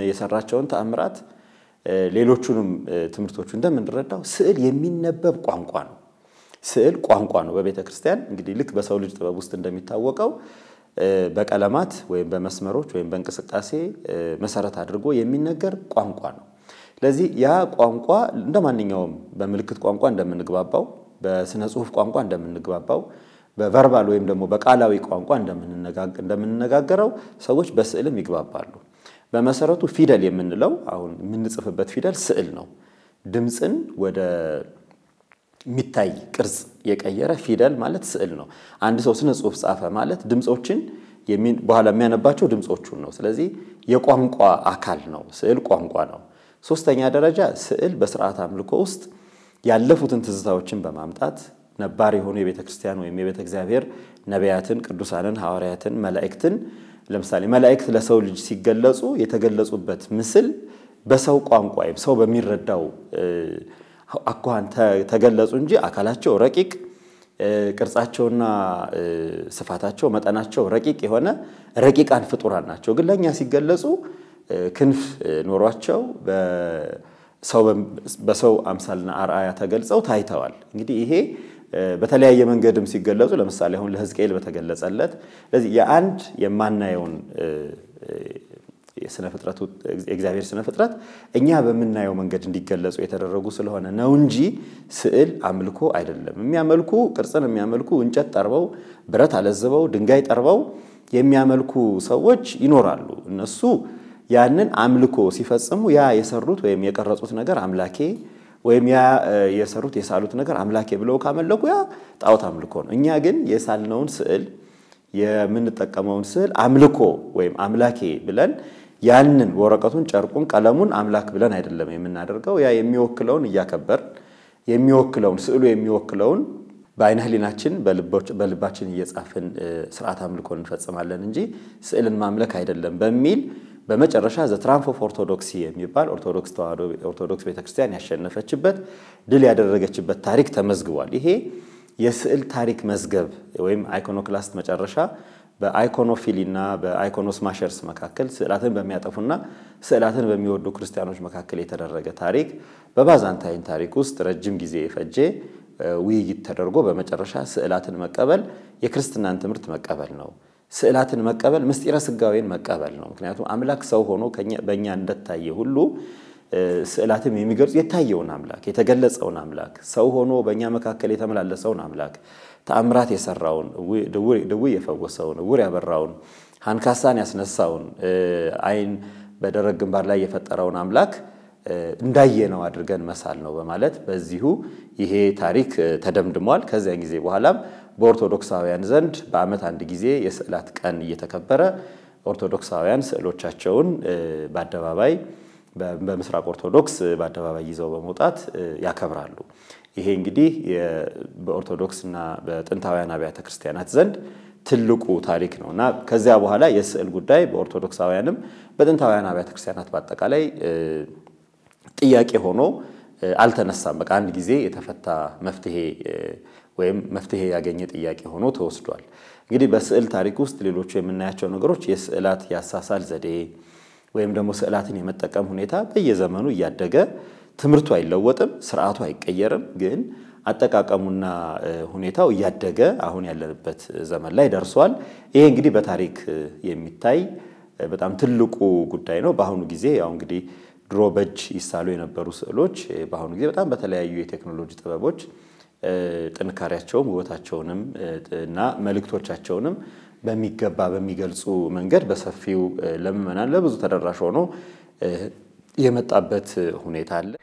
የሰራቸውን ተአምራት ሌሎቹንም ትምህርቶቹ እንደምንረዳው ስዕል የሚነበብ ቋንቋ ነው። ስዕል ቋንቋ ነው። በቤተ ክርስቲያን እንግዲህ ልክ በሰው ልጅ ጥበብ ውስጥ እንደሚታወቀው በቀለማት ወይም በመስመሮች ወይም በእንቅስቃሴ መሰረት አድርጎ የሚነገር ቋንቋ ነው። ስለዚህ ያ ቋንቋ እንደማንኛውም በምልክት ቋንቋ እንደምንግባባው፣ በስነ ጽሑፍ ቋንቋ እንደምንግባባው፣ በቨርባል ወይም ደግሞ በቃላዊ ቋንቋ እንደምንነጋገረው ሰዎች በስዕልም ይግባባሉ። በመሰረቱ ፊደል የምንለው አሁን የምንጽፍበት ፊደል ስዕል ነው። ድምጽን ወደ ሚታይ ቅርጽ የቀየረ ፊደል ማለት ስዕል ነው። አንድ ሰው ስነ ጽሑፍ ጻፈ ማለት ድምጾችን በኋላ የሚያነባቸው ድምጾቹን ነው። ስለዚህ የቋንቋ አካል ነው። ስዕል ቋንቋ ነው። ሶስተኛ ደረጃ ስዕል በሥርዓተ አምልኮ ውስጥ ያለፉትን ትዝታዎችን በማምጣት ነባር የሆኑ የቤተ ክርስቲያን ወይም የቤተ እግዚአብሔር ነቢያትን፣ ቅዱሳንን፣ ሐዋርያትን፣ መላእክትን ለምሳሌ መላእክት ለሰው ልጅ ሲገለጹ የተገለጹበት ምስል በሰው ቋንቋ ወይም ሰው በሚረዳው አኳኋን ተገለጹ እንጂ አካላቸው ረቂቅ፣ ቅርጻቸውና ስፋታቸው መጠናቸው ረቂቅ የሆነ ረቂቃን ፍጡራን ናቸው። ግን ለኛ ሲገለጹ ክንፍ ኖሯቸው በሰው አምሳልና አርአያ ተገልጸው ታይተዋል። እንግዲህ ይሄ በተለያየ መንገድም ሲገለጹ ለምሳሌ አሁን ለሕዝቅኤል በተገለጸለት ስለዚህ የአንድ የማናየውን የሥነ ፍጥረቱ እግዚአብሔር ሥነ ፍጥረት እኛ በመናየው መንገድ እንዲገለጹ የተደረጉ ስለሆነ ነው እንጂ ስዕል አምልኮ አይደለም። የሚያመልኩ ቅርጽን የሚያመልኩ እንጨት ጠርበው ብረት አለዝበው ድንጋይ ጠርበው የሚያመልኩ ሰዎች ይኖራሉ። እነሱ ያንን አምልኮ ሲፈጽሙ ያ የሰሩት ወይም የቀረጹት ነገር አምላኬ ወይም ያ የሰሩት የሳሉት ነገር አምላኬ ብለው ካመለኩ ያ ጣዖት አምልኮ ነው። እኛ ግን የሳልነውን ስዕል የምንጠቀመውን ስዕል አምልኮ ወይም አምላኬ ብለን ያንን ወረቀቱን፣ ጨርቁን፣ ቀለሙን አምላክ ብለን አይደለም የምናደርገው። ያ የሚወክለውን እያከበር የሚወክለውን ስዕሉ የሚወክለውን በአይነ ህሊናችን በልባችን እየጻፍን ሥርዓተ አምልኮ እንፈጽማለን እንጂ ስዕልን ማምለክ አይደለም በሚል በመጨረሻ ዘ ትራምፕ ኦፍ ኦርቶዶክሲ የሚባል ኦርቶዶክስ ቤተክርስቲያን ያሸነፈችበት ድል ያደረገችበት ታሪክ ተመዝግቧል። ይሄ የስዕል ታሪክ መዝገብ ወይም አይኮኖክላስት መጨረሻ በአይኮኖፊሊና በአይኮኖስማሸርስ መካከል ስዕላትን በሚያጠፉና ስዕላትን በሚወዱ ክርስቲያኖች መካከል የተደረገ ታሪክ በባዛንታይን ታሪክ ውስጥ ረጅም ጊዜ የፈጀ ውይይት ተደርጎ በመጨረሻ ስዕላትን መቀበል የክርስትናን ትምህርት መቀበል ነው። ስዕላትን መቀበል ምስጢረ ስጋዌን መቀበል ነው። ምክንያቱም አምላክ ሰው ሆኖ በእኛ እንደታየ ሁሉ ስዕላትም የሚገልጹ የታየውን አምላክ የተገለጸውን አምላክ ሰው ሆኖ በእኛ መካከል የተመላለሰውን አምላክ ተአምራት የሰራውን ድውይ የፈወሰውን ዕውር ያበራውን አንካሳን ያስነሳውን አይን በደረቅ ግንባር ላይ የፈጠረውን አምላክ እንዳየነው አድርገን መሳል ነው በማለት በዚሁ ይሄ ታሪክ ተደምድሟል። ከዚያ ጊዜ በኋላም በኦርቶዶክሳውያን ዘንድ በአመት አንድ ጊዜ የስዕላት ቀን እየተከበረ ኦርቶዶክሳውያን ስዕሎቻቸውን በአደባባይ በምስራቅ ኦርቶዶክስ በአደባባይ ይዘው በመውጣት ያከብራሉ። ይሄ እንግዲህ በኦርቶዶክስና በጥንታውያን አብያተ ክርስቲያናት ዘንድ ትልቁ ታሪክ ነውና ከዚያ በኋላ የስዕል ጉዳይ በኦርቶዶክሳውያንም በጥንታውያን አብያተ ክርስቲያናት በአጠቃላይ ጥያቄ ሆኖ አልተነሳም። በቃ አንድ ጊዜ የተፈታ መፍትሄ ወይም መፍትሄ ያገኘ ጥያቄ ሆኖ ተወስዷል። እንግዲህ በስዕል ታሪክ ውስጥ ሌሎች የምናያቸው ነገሮች የስዕላት ያሳሳል ዘዴ ወይም ደግሞ ስዕላትን የመጠቀም ሁኔታ በየዘመኑ እያደገ ትምርቱ አይለወጥም፣ ስርዓቱ አይቀየርም፣ ግን አጠቃቀሙና ሁኔታው እያደገ አሁን ያለንበት ዘመን ላይ ደርሷል። ይሄ እንግዲህ በታሪክ የሚታይ በጣም ትልቁ ጉዳይ ነው። በአሁኑ ጊዜ ያው እንግዲህ ድሮ በእጅ ይሳሉ የነበሩ ስዕሎች በአሁኑ ጊዜ በጣም በተለያዩ የቴክኖሎጂ ጥበቦች ጥንካሬያቸውም ውበታቸውንም እና መልእክቶቻቸውንም በሚገባ በሚገልጹ መንገድ በሰፊው ለምእመናን ለብዙ ተደራሽ ሆኖ የመጣበት ሁኔታ አለ።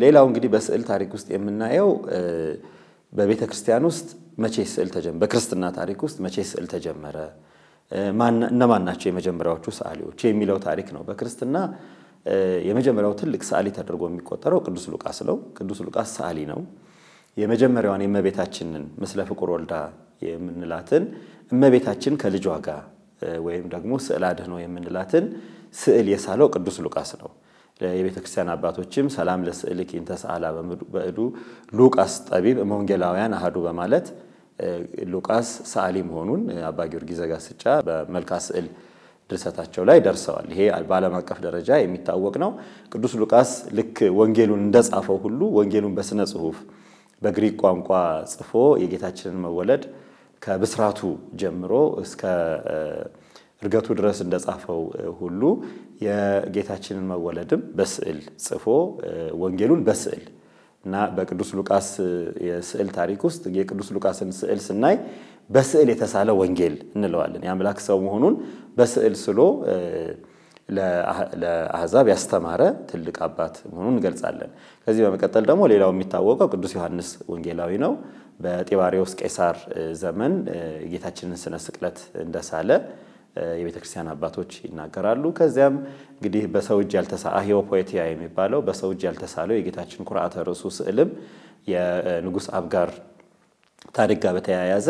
ሌላው እንግዲህ በስዕል ታሪክ ውስጥ የምናየው በቤተ ክርስቲያን ውስጥ መቼ ስዕል ተጀመረ፣ በክርስትና ታሪክ ውስጥ መቼ ስዕል ተጀመረ፣ እነማን ናቸው የመጀመሪያዎቹ ሰዓሊዎች የሚለው ታሪክ ነው። በክርስትና የመጀመሪያው ትልቅ ሰዓሊ ተደርጎ የሚቆጠረው ቅዱስ ሉቃስ ነው። ቅዱስ ሉቃስ ሰዓሊ ነው። የመጀመሪያዋን የእመቤታችንን ምስለ ፍቁር ወልዳ የምንላትን እመቤታችን ከልጇ ጋር ወይም ደግሞ ስዕል አድኅኖ የምንላትን ስዕል የሳለው ቅዱስ ሉቃስ ነው። የቤተ ክርስቲያን አባቶችም ሰላም ለስዕልኪ እንተ ሰዓላ በእዱ ሉቃስ ጠቢብ ወንጌላውያን አሐዱ በማለት ሉቃስ ሰዓሊ መሆኑን አባ ጊዮርጊስ ዘጋስጫ በመልካ ስዕል ድርሰታቸው ላይ ደርሰዋል። ይሄ በዓለም አቀፍ ደረጃ የሚታወቅ ነው። ቅዱስ ሉቃስ ልክ ወንጌሉን እንደጻፈው ሁሉ ወንጌሉን በስነ ጽሑፍ በግሪክ ቋንቋ ጽፎ የጌታችንን መወለድ ከብስራቱ ጀምሮ እስከ እርገቱ ድረስ እንደጻፈው ሁሉ የጌታችንን መወለድም በስዕል ጽፎ ወንጌሉን በስዕል እና በቅዱስ ሉቃስ የስዕል ታሪክ ውስጥ የቅዱስ ሉቃስን ስዕል ስናይ በስዕል የተሳለ ወንጌል እንለዋለን። የአምላክ ሰው መሆኑን በስዕል ስሎ ለአሕዛብ ያስተማረ ትልቅ አባት መሆኑን እንገልጻለን። ከዚህ በመቀጠል ደግሞ ሌላው የሚታወቀው ቅዱስ ዮሐንስ ወንጌላዊ ነው። በጢባሪዎስ ቄሳር ዘመን ጌታችንን ስነ ስቅለት እንደሳለ የቤተ ክርስቲያን አባቶች ይናገራሉ። ከዚያም እንግዲህ በሰው እጅ ያልተሳለ አሂዮፖኤቲያ የሚባለው በሰው እጅ ያልተሳለው የጌታችን ኩርዓተ ርዕሱ ስዕልም የንጉሥ አብጋር ታሪክ ጋር በተያያዘ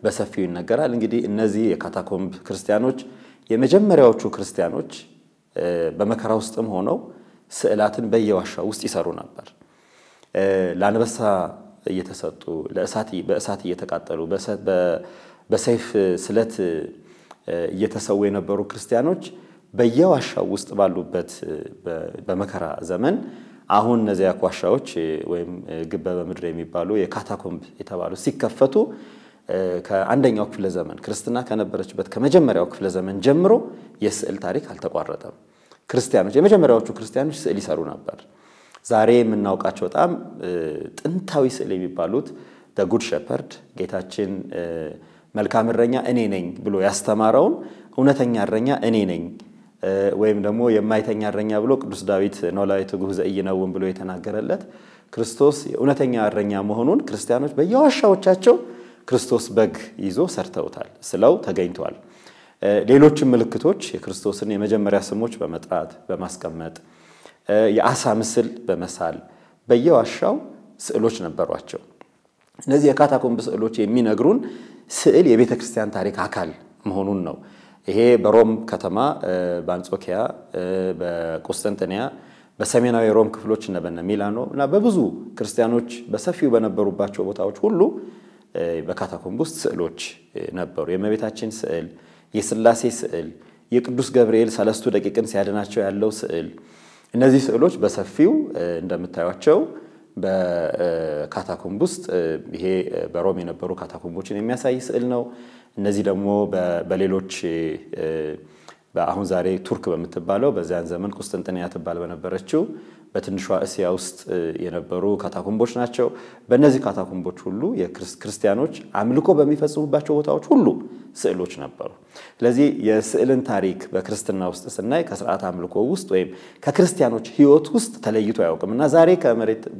በሰፊው ይነገራል። እንግዲህ እነዚህ የካታኮምብ ክርስቲያኖች የመጀመሪያዎቹ ክርስቲያኖች በመከራ ውስጥም ሆነው ስዕላትን በየዋሻው ውስጥ ይሰሩ ነበር። ለአንበሳ እየተሰጡ በእሳት እየተቃጠሉ በሰይፍ ስለት እየተሰዉ የነበሩ ክርስቲያኖች በየዋሻው ውስጥ ባሉበት በመከራ ዘመን አሁን እነዚያ ዋሻዎች ወይም ግበ በምድር የሚባሉ የካታኮምብ የተባሉ ሲከፈቱ ከአንደኛው ክፍለ ዘመን ክርስትና ከነበረችበት ከመጀመሪያው ክፍለ ዘመን ጀምሮ የስዕል ታሪክ አልተቋረጠም። ክርስቲያኖች የመጀመሪያዎቹ ክርስቲያኖች ስዕል ይሰሩ ነበር። ዛሬ የምናውቃቸው በጣም ጥንታዊ ስዕል የሚባሉት the good shepherd ጌታችን መልካም እረኛ እኔ ነኝ ብሎ ያስተማረውን እውነተኛ እረኛ እኔ ነኝ ወይም ደግሞ የማይተኛ እረኛ ብሎ ቅዱስ ዳዊት ኖላዊ ትጉህ ዘኢይነውም ብሎ የተናገረለት ክርስቶስ የእውነተኛ እረኛ መሆኑን ክርስቲያኖች በየዋሻዎቻቸው ክርስቶስ በግ ይዞ ሰርተውታል፣ ስለው ተገኝቷል። ሌሎችም ምልክቶች የክርስቶስን የመጀመሪያ ስሞች በመጥራት በማስቀመጥ የአሳ ምስል በመሳል በየዋሻው ስዕሎች ነበሯቸው። እነዚህ የካታኮምብ ስዕሎች የሚነግሩን ስዕል የቤተ ክርስቲያን ታሪክ አካል መሆኑን ነው። ይሄ በሮም ከተማ በአንጾኪያ በቁስጥንጥንያ በሰሜናዊ ሮም ክፍሎች እና በነ ሚላኖ እና በብዙ ክርስቲያኖች በሰፊው በነበሩባቸው ቦታዎች ሁሉ በካታኮምብ ውስጥ ስዕሎች ነበሩ። የእመቤታችን ስዕል፣ የሥላሴ ስዕል፣ የቅዱስ ገብርኤል ሰለስቱ ደቂቅን ሲያድናቸው ያለው ስዕል፣ እነዚህ ስዕሎች በሰፊው እንደምታዩቸው በካታኮምብ ውስጥ ይሄ በሮም የነበሩ ካታኮምቦችን የሚያሳይ ስዕል ነው። እነዚህ ደግሞ በሌሎች በአሁን ዛሬ ቱርክ በመተባለው በዛን ዘመን ቁስጥንጥንያ ተባለ በነበረችው በትንሿ እስያ ውስጥ የነበሩ ካታኮምቦች ናቸው በእነዚህ ካታኮምቦች ሁሉ የክርስቲያኖች አምልኮ በሚፈጽሙባቸው ቦታዎች ሁሉ ስዕሎች ነበሩ ስለዚህ የስዕልን ታሪክ በክርስትና ውስጥ ስናይ ከሥርዓት አምልኮ ውስጥ ወይም ከክርስቲያኖች ህይወት ውስጥ ተለይቶ ያውቅምና ዛሬ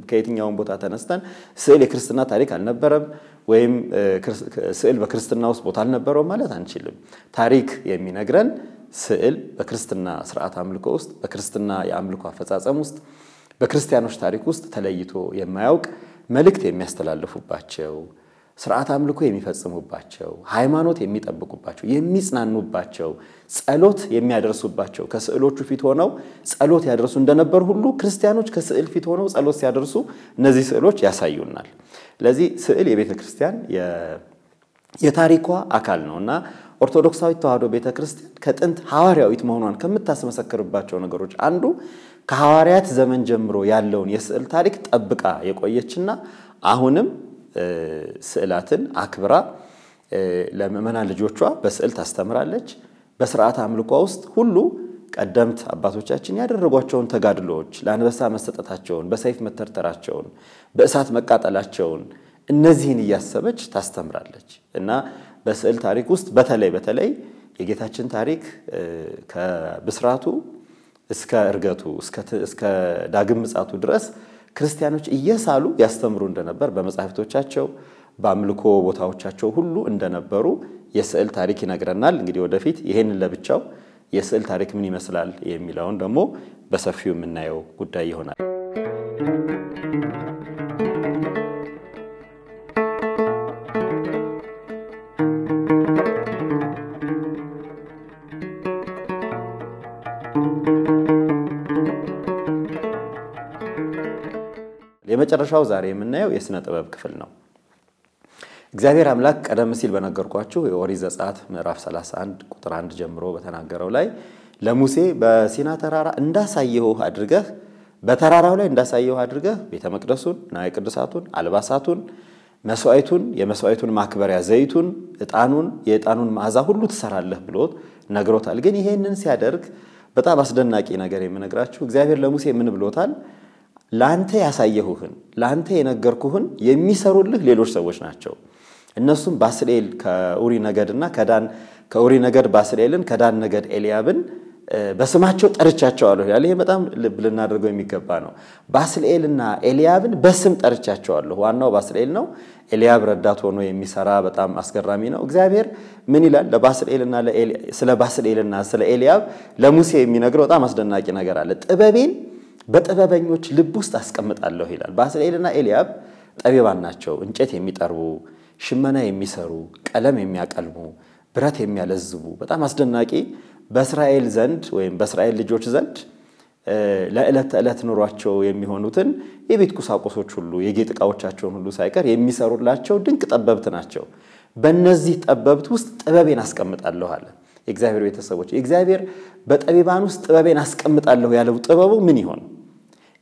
ከየትኛው ቦታ ተነስተን ስዕል የክርስትና ታሪክ አልነበረም ወይም ስዕል በክርስትና ውስጥ ቦታ አልነበረው ማለት አንችልም ታሪክ የሚነግረን ስዕል በክርስትና ሥርዓት አምልኮ ውስጥ በክርስትና የአምልኮ አፈጻጸም ውስጥ በክርስቲያኖች ታሪክ ውስጥ ተለይቶ የማያውቅ መልእክት የሚያስተላልፉባቸው ሥርዓት አምልኮ የሚፈጽሙባቸው ሃይማኖት የሚጠብቁባቸው የሚጽናኑባቸው ጸሎት የሚያደርሱባቸው ከስዕሎቹ ፊት ሆነው ጸሎት ያደርሱ እንደነበር ሁሉ ክርስቲያኖች ከስዕል ፊት ሆነው ጸሎት ሲያደርሱ እነዚህ ስዕሎች ያሳዩናል ስለዚህ ስዕል የቤተ ክርስቲያን የታሪኳ አካል ነውና ኦርቶዶክሳዊት ተዋሕዶ ቤተክርስቲያን ከጥንት ሐዋርያዊት መሆኗን ከምታስመሰክርባቸው ነገሮች አንዱ ከሐዋርያት ዘመን ጀምሮ ያለውን የስዕል ታሪክ ጠብቃ የቆየችና አሁንም ስዕላትን አክብራ ለምእመናን ልጆቿ በስዕል ታስተምራለች በሥርዓት አምልኮ ውስጥ ሁሉ ቀደምት አባቶቻችን ያደረጓቸውን ተጋድሎች ለአንበሳ መሰጠታቸውን በሰይፍ መተርተራቸውን በእሳት መቃጠላቸውን እነዚህን ያሰበች ታስተምራለች እና በስዕል ታሪክ ውስጥ በተለይ የጌታችን ታሪክ ከብስራቱ እስከ እርገቱ እስከ ዳግም ምጽአቱ ድረስ ክርስቲያኖች እየሳሉ ያስተምሩ እንደነበር በመጻሕፍቶቻቸው በአምልኮ ቦታዎቻቸው ሁሉ እንደነበሩ የስዕል ታሪክ ይነግረናል እንግዲህ ወደፊት ይሄንን ለብቻው የስዕል ታሪክ ምን ይመስላል የሚለውን ደግሞ በሰፊው የምናየው ጉዳይ ይሆናል የመጨረሻው ዛሬ የምናየው የሥነ ጥበብ ክፍል ነው እግዚአብሔር አምላክ ቀደም ሲል በነገርኳችሁ የኦሪት ዘጸአት ምዕራፍ 31 ቁጥር 1 ጀምሮ በተናገረው ላይ ለሙሴ በሲና ተራራ እንዳሳየው አድርገህ በተራራው ላይ እንዳሳየው አድርገህ ቤተ መቅደሱን ንዋየ ቅድሳቱን አልባሳቱን መስዋዕቱን የመስዋዕቱን ማክበሪያ ዘይቱን ዕጣኑን የዕጣኑን መዓዛ ሁሉ ትሰራለህ ብሎ ነግሮታል ግን ይሄንን ሲያደርግ በጣም አስደናቂ ነገር የምነግራችሁ እግዚአብሔር ለሙሴ ምን ብሎታል ላንተ ያሳየሁህን ላንተ የነገርኩህን የሚሰሩልህ ሌሎች ሰዎች ናቸው እነሱም ባስልኤል ከኡሪ ነገድና ከኡሪ ነገድ ባስልኤልን ከዳን ነገድ ኤልያብን በስማቸው ጠርቻቸዋለሁ ያለ ይሄ በጣም ልብ ልናደርገው የሚገባ ነው ባስልኤልና ኤልያብን በስም ጠርቻቸዋለሁ ዋናው ባስልኤል ነው ኤልያብ ረዳት ሆኖ የሚሰራ በጣም አስገራሚ ነው እግዚአብሔር ምን ይላል ስለ ባስልኤልና ስለ ኤልያብ ለሙሴ የሚነግረው በጣም አስደናቂ ነገር አለ ጥበቤን በጥበበኞች ልብ ውስጥ አስቀምጣለሁ ይላል ባስልኤልና ኤልያብ ጠቢባን ናቸው እንጨት የሚጠርቡ ሽመና የሚሰሩ ቀለም የሚያቀልሙ ብረት የሚያለዝቡ በጣም አስደናቂ በእስራኤል ዘንድ ወይም በእስራኤል ልጆች ዘንድ ለዕለት ተዕለት ኑሯቸው የሚሆኑትን የቤት ቁሳቁሶች ሁሉ የጌጥ ዕቃዎቻቸውን ሁሉ ሳይቀር የሚሰሩላቸው ድንቅ ጠበብት ናቸው በእነዚህ ጠበብት ውስጥ ጥበቤን አስቀምጣለሁ አለ የእግዚአብሔር ቤተሰቦች የእግዚአብሔር በጠቢባን ውስጥ ጥበቤን አስቀምጣለሁ ያለው ጥበቡ ምን ይሆን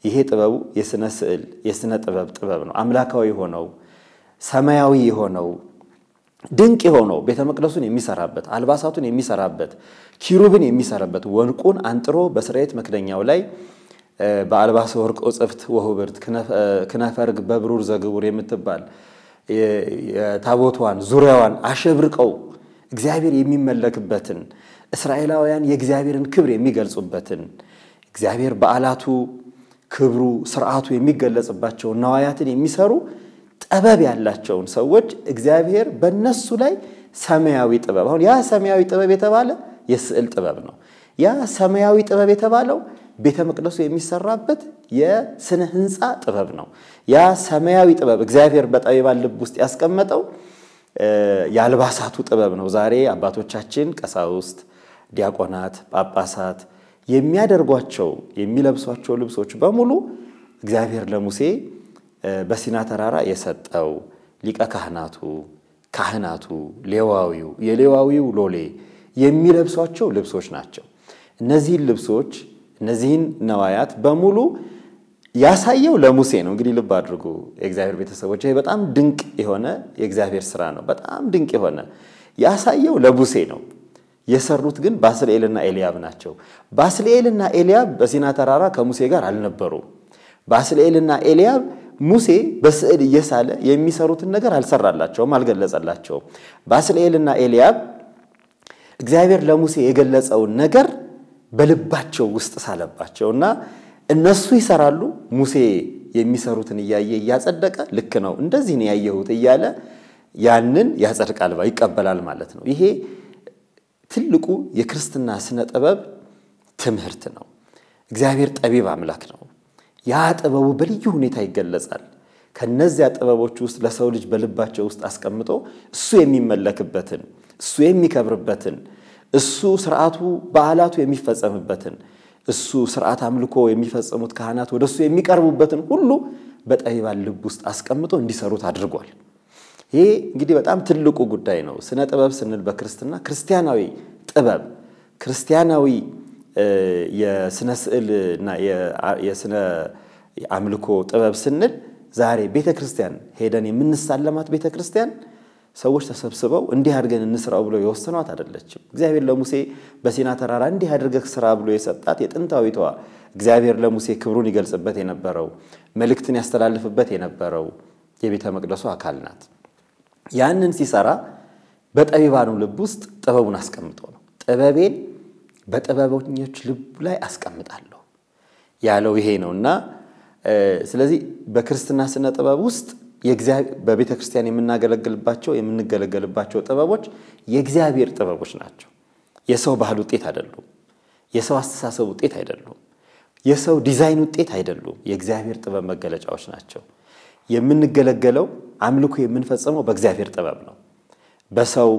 ይሄ ጥበቡ የሥነ ስዕል የሥነ ጥበብ ነው አምላካዊ ሆነው ሰማያዊ ሆነው ድንቅ ሆነው ቤተ መቅደሱን የሚሰራበት አልባሳቱን የሚሰራበት ኪሩብን የሚሰራበት ወንቁን አንጥሮ በስርየት መክደኛው ላይ በአልባሰ ወርቅ ጽፍት ወህብርት ክነፈርግ በብሩር ዘግቡር የምትባል የታቦቷን ዙሪያዋን አሸብርቀው እግዚአብሔር የሚመለክበትን እስራኤላውያን የእግዚአብሔርን ክብር የሚገልጹበትን እግዚአብሔር በዓላቱ ክብሩ ሥርዓቱ የሚገለጽባቸው ነዋያትን የሚሰሩ ጥበብ ያላቸውን ሰዎች እግዚአብሔር በእነሱ ላይ ሰማያዊ ጥበብ አሁን ያ ሰማያዊ ጥበብ የተባለ የስዕል ጥበብ ነው ያ ሰማያዊ ጥበብ የተባለው ቤተ መቅደሱ የሚሰራበት የስነ ህንጻ ጥበብ ነው ያ ሰማያዊ ጥበብ እግዚአብሔር በጠቢባን ልብ ውስጥ ያስቀመጠው ያልባሳቱ ጥበብ ነው ዛሬ አባቶቻችን ቀሳውስት ዲያቆናት ጳጳሳት የሚያደርጓቸው የሚለብሷቸው ልብሶች በሙሉ እግዚአብሔር ለሙሴ በሲና ተራራ የሰጠው ሊቀ ካህናቱ ሌዋዊው የሌዋዊው ሎሌ የሚለብሷቸው ልብሶች ናቸው እነዚህ ልብሶች እነዚህን ነዋያት በሙሉ ያሳየው ለሙሴ ነው እንግዲህ ልብ አድርጉ የእግዚአብሔር ቤተሰቦች ይሄ በጣም ድንቅ የሆነ የእግዚአብሔር ሥራ ነው በጣም ድንቅ የሆነ ያሳየው ለሙሴ ነው የሰሩት ግን ባስልኤልና ኤልያብ ናቸው። ባስልኤልና ኤልያብ በሲና ተራራ ከሙሴ ጋር አልነበሩም። ባስልኤልና ኤልያብ ሙሴ በስዕል እየሳለ የሚሰሩትን ነገር አልሰራላቸውም፣ አልገለጸላቸውም። ባስልኤልና ኤልያብ እግዚአብሔር ለሙሴ የገለጸውን ነገር በልባቸው ውስጥ ሳለባቸውና እነሱ ይሰራሉ፣ ሙሴ የሚሰሩትን እያየ ያጸደቀ ልክ ነው እንደዚህ ነው ያየሁት እያለ ያንን ያጸድቃል ይቀበላል ማለት ነው። ይሄ ትልቁ የክርስትና ስነ ጥበብ ትምህርት ነው። እግዚአብሔር ጠቢብ አምላክ ነው። ያ ጥበቡ በልዩ ሁኔታ ይገለጻል። ከነዚያ ጥበቦች ውስጥ ለሰው ልጅ በልባቸው ውስጥ አስቀምጦ እሱ የሚመለክበትን እሱ የሚከብርበትን እሱ ሥርዓቱ በዓላቱ የሚፈጸምበትን እሱ ሥርዓት አምልኮ የሚፈጸሙት ካህናት ወደሱ የሚቀርቡበትን ሁሉ በጠቢባን ልብ ውስጥ አስቀምጦ እንዲሰሩት አድርጓል። ይሄ እንግዲህ በጣም ትልቁ ጉዳይ ነው። ስነ ጥበብ ስንል በክርስትና ክርስቲያናዊ ጥበብ ክርስቲያናዊ የስነ ስዕልና የስነ አምልኮ ጥበብ ስንል ዛሬ ቤተክርስቲያን ሄደን የምንሳለማት ቤተክርስቲያን ሰዎች ተሰብስበው እንዲህ አድርገን እንስራው ብሎ የወሰኗት አይደለችም። እግዚአብሔር ለሙሴ በሲና ተራራ እንዲህ አድርገህ ስራ ብሎ የሰጣት የጥንታዊቷ እግዚአብሔር ለሙሴ ክብሩን ይገልጽበት የነበረው መልእክትን ያስተላልፍበት የነበረው የቤተ መቅደሱ አካል ናት። ያንን ሲሰራ በጠቢባኑ ልብ ውስጥ ጥበቡን አስቀምጦ ነው። ጥበቤን በጥበበኞች ልብ ላይ አስቀምጣለሁ ያለው ይሄ ነውና ስለዚህ በክርስትና ስነ ጥበብ ውስጥ በቤተ ክርስቲያን የምንገለገልባቸው ጥበቦች የእግዚአብሔር ጥበቦች ናቸው። የሰው ባህል ውጤት አይደሉም። የሰው አስተሳሰብ ውጤት አይደሉም። የሰው ዲዛይን ውጤት አይደሉም። የእግዚአብሔር ጥበብ መገለጫዎች ናቸው። የምንገለገለው አምልኮ የምንፈጽመው በእግዚአብሔር ጥበብ ነው። በሰው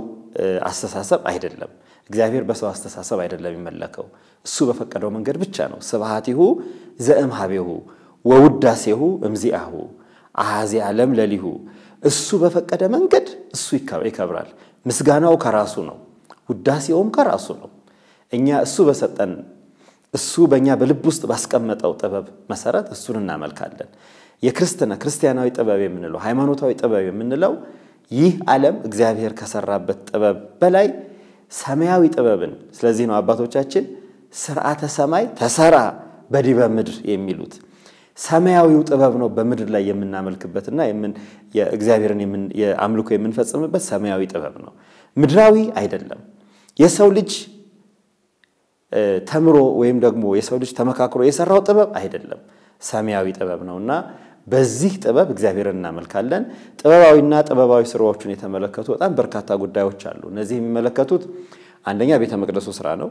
አስተሳሰብ አይደለም። እግዚአብሔር በሰው አስተሳሰብ አይደለም የሚመለከው። እሱ በፈቀደው መንገድ ብቻ ነው። ስብሐቲሁ ዘእምኀቤሁ ወውዳሴሁ እምዚአሁ አሐዚ ዓለም ለሊሁ። እሱ በፈቀደ መንገድ እሱ ይከብራል። ምስጋናው ከራሱ ነው፣ ውዳሴውም ከራሱ ነው። እኛ እሱ በሰጠን እሱ በእኛ በልብ ውስጥ ባስቀመጠው ጥበብ መሰረት እሱን እናመልካለን። ክርስቲያናዊ ጥበብ የምንለው ሃይማኖታዊ ጥበብ የምንለው ይህ ዓለም እግዚአብሔር ከሰራበት ጥበብ በላይ ሰማያዊ ጥበብን ስለዚህ ነው አባቶቻችን ሥርዓተ ሰማይ ተሰራ በዲበ ምድር የሚሉት። ሰማያዊው ጥበብ ነው በምድር ላይ የምናመልክበትና የእግዚአብሔርን የአምልኮ የምንፈጽምበት ሰማያዊ ጥበብ ነው፣ ምድራዊ አይደለም። የሰው ልጅ ተምሮ ወይም ደግሞ የሰው ልጅ ተመካክሮ የሰራው ጥበብ አይደለም፣ ሰማያዊ ጥበብ ነውና በዚህ ጥበብ እግዚአብሔርን እናመልካለን። ጥበባዊና ጥበባዊ ስራዎችን የተመለከቱ በጣም በርካታ ጉዳዮች አሉ። እነዚህ የሚመለከቱት አንደኛ ቤተ መቅደሱ ስራ ነው።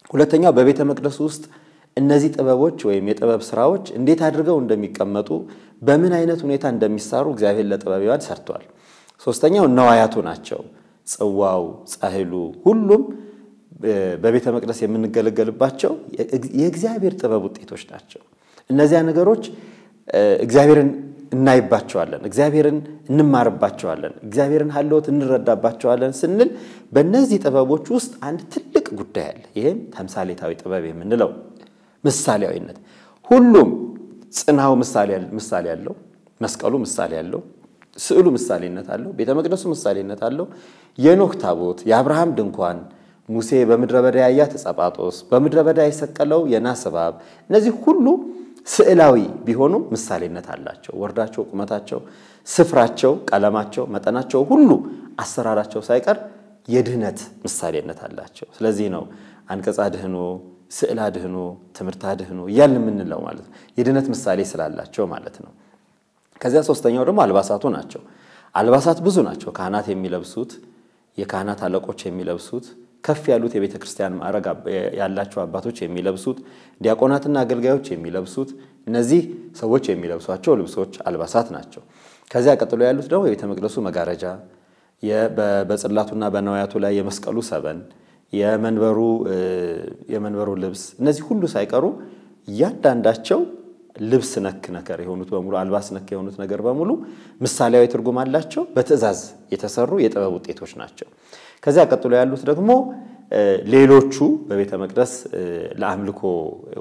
ሁለተኛው በቤተ መቅደሱ ውስጥ እነዚህ ጥበቦች ወይም የጥበብ ስራዎች እንዴት አድርገው እንደሚቀመጡ በምን አይነት ሁኔታ እንደሚሰሩ እግዚአብሔር ለጥበባውያን ሰርቷል። ሶስተኛው ነዋያቱ ናቸው። ጽዋው፣ ጻሕሉ ሁሉም በቤተ መቅደስ የምንገለገልባቸው የእግዚአብሔር ጥበብ ውጤቶች ናቸው። እነዚያ ነገሮች እግዚአብሔርን እናይባቸዋለን፣ እግዚአብሔርን እንማርባቸዋለን፣ እግዚአብሔርን ሐልዎት እንረዳባቸዋለን ስንል በእነዚህ ጥበቦች ውስጥ አንድ ትልቅ ጉዳይ አለ። ይሄም ተምሳሌታዊ ጥበብ የምንለው ምሳሌያዊነት። ሁሉም ጽናው ምሳሌ ያለው፣ መስቀሉ ምሳሌ ያለው፣ ስዕሉ ምሳሌነት አለው፣ ቤተ መቅደሱ ምሳሌነት አለው። የኖህ ታቦት፣ የአብርሃም ድንኳን፣ ሙሴ በምድረ በዳ ያያት ጸጳጦስ፣ በምድረ በዳ የሰቀለው የናስ እባብ፣ እነዚህ ሁሉ ስዕላዊ ቢሆኑ ምሳሌነት አላቸው። ወርዳቸው፣ ቁመታቸው፣ ስፍራቸው፣ ቀለማቸው፣ መጠናቸው ሁሉ አሰራራቸው ሳይቀር የድህነት ምሳሌነት አላቸው። ስለዚህ ነው አንቀጻ ድህኖ፣ ስዕላ ድህኖ፣ ትምህርታ ድህኖ እያልን የምንለው ማለት ነው። የድህነት ምሳሌ ስላላቸው ማለት ነው። ከዚያ ሶስተኛው ደግሞ አልባሳቱ ናቸው። አልባሳት ብዙ ናቸው። ካህናት የሚለብሱት፣ የካህናት አለቆች የሚለብሱት፣ ከፍ ያሉት የቤተ ክርስቲያን ማዕረግ ያላቸው አባቶች የሚለብሱት፣ ዲያቆናትና አገልጋዮች የሚለብሱት፣ እነዚህ ሰዎች የሚለብሷቸው ልብሶች አልባሳት ናቸው። ከዚያ ቀጥሎ ያሉት ደግሞ የቤተ መቅደሱ መጋረጃ፣ በጽላቱና በነዋያቱ ላይ የመስቀሉ ሰበን፣ የመንበሩ ልብስ፣ እነዚህ ሁሉ ሳይቀሩ እያንዳንዳቸው ልብስ ነክ ነገር የሆኑት በሙሉ አልባስ ነክ የሆኑት ነገር በሙሉ ምሳሌያዊ ትርጉም አላቸው። በትእዛዝ የተሰሩ የጥበብ ውጤቶች ናቸው። ከዚያ ቀጥሎ ያሉት ደግሞ ሌሎቹ በቤተ መቅደስ ለአምልኮ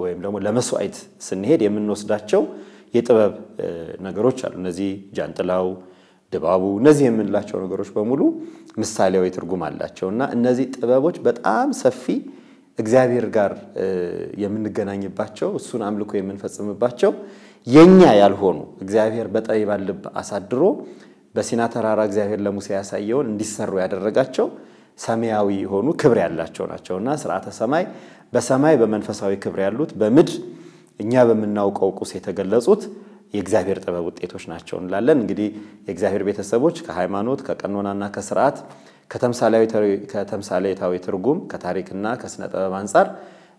ወይም ደግሞ ለመስዋዕት ስንሄድ የምንወስዳቸው የጥበብ ነገሮች አሉ። እነዚህ ጃንጥላው፣ ድባቡ እነዚህ የምንላቸው ነገሮች በሙሉ ምሳሌያዊ ትርጉም አላቸውና እነዚህ ጥበቦች በጣም ሰፊ እግዚአብሔር ጋር የምንገናኝባቸው እሱን አምልኮ የምንፈጽምባቸው የኛ ያልሆኑ እግዚአብሔር በጠቢባን ልብ አሳድሮ በሲና ተራራ እግዚአብሔር ለሙሴ ያሳየውን እንዲሰሩ ያደረጋቸው ሰማያዊ የሆኑ ክብር ያላቸው ናቸውና ሥርዓተ ሰማይ በሰማይ በመንፈሳዊ ክብር ያሉት በምድር እኛ በመናውቀው ቁስ የተገለጹት የእግዚአብሔር ጥበብ ውጤቶች ናቸው እንላለን። እንግዲህ የእግዚአብሔር ቤተሰቦች ከሃይማኖት ከቀኖናና ከሥርዓት ከተምሳሌታዊ ትርጉም ከታሪክና ከስነ ጥበብ አንፃር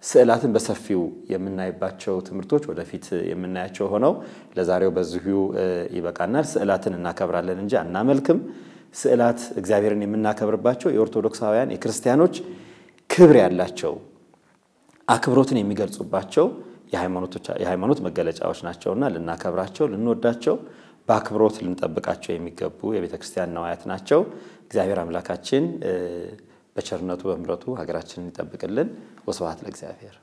ስዕላትን በሰፊው የምናይባቸው ትምህርቶች ወደፊት የምናያቸው ሆነው ለዛሬው በዚሁ ይበቃናል። ስዕላትን እናከብራለን እንጂ አናመልክም። ስዕላት እግዚአብሔርን የምናከብርባቸው የኦርቶዶክሳውያን የክርስቲያኖች ክብር ያላቸው አክብሮትን የሚገልጹባቸው የሃይማኖት መገለጫዎች ናቸውና ልናከብራቸው ልንወዳቸው በአክብሮት ልንጠብቃቸው የሚገቡ የቤተክርስቲያን ነዋያት ናቸው። እግዚአብሔር አምላካችን በቸርነቱ በምሕረቱ ሀገራችንን ይጠብቅልን። ወስብሐት ለእግዚአብሔር።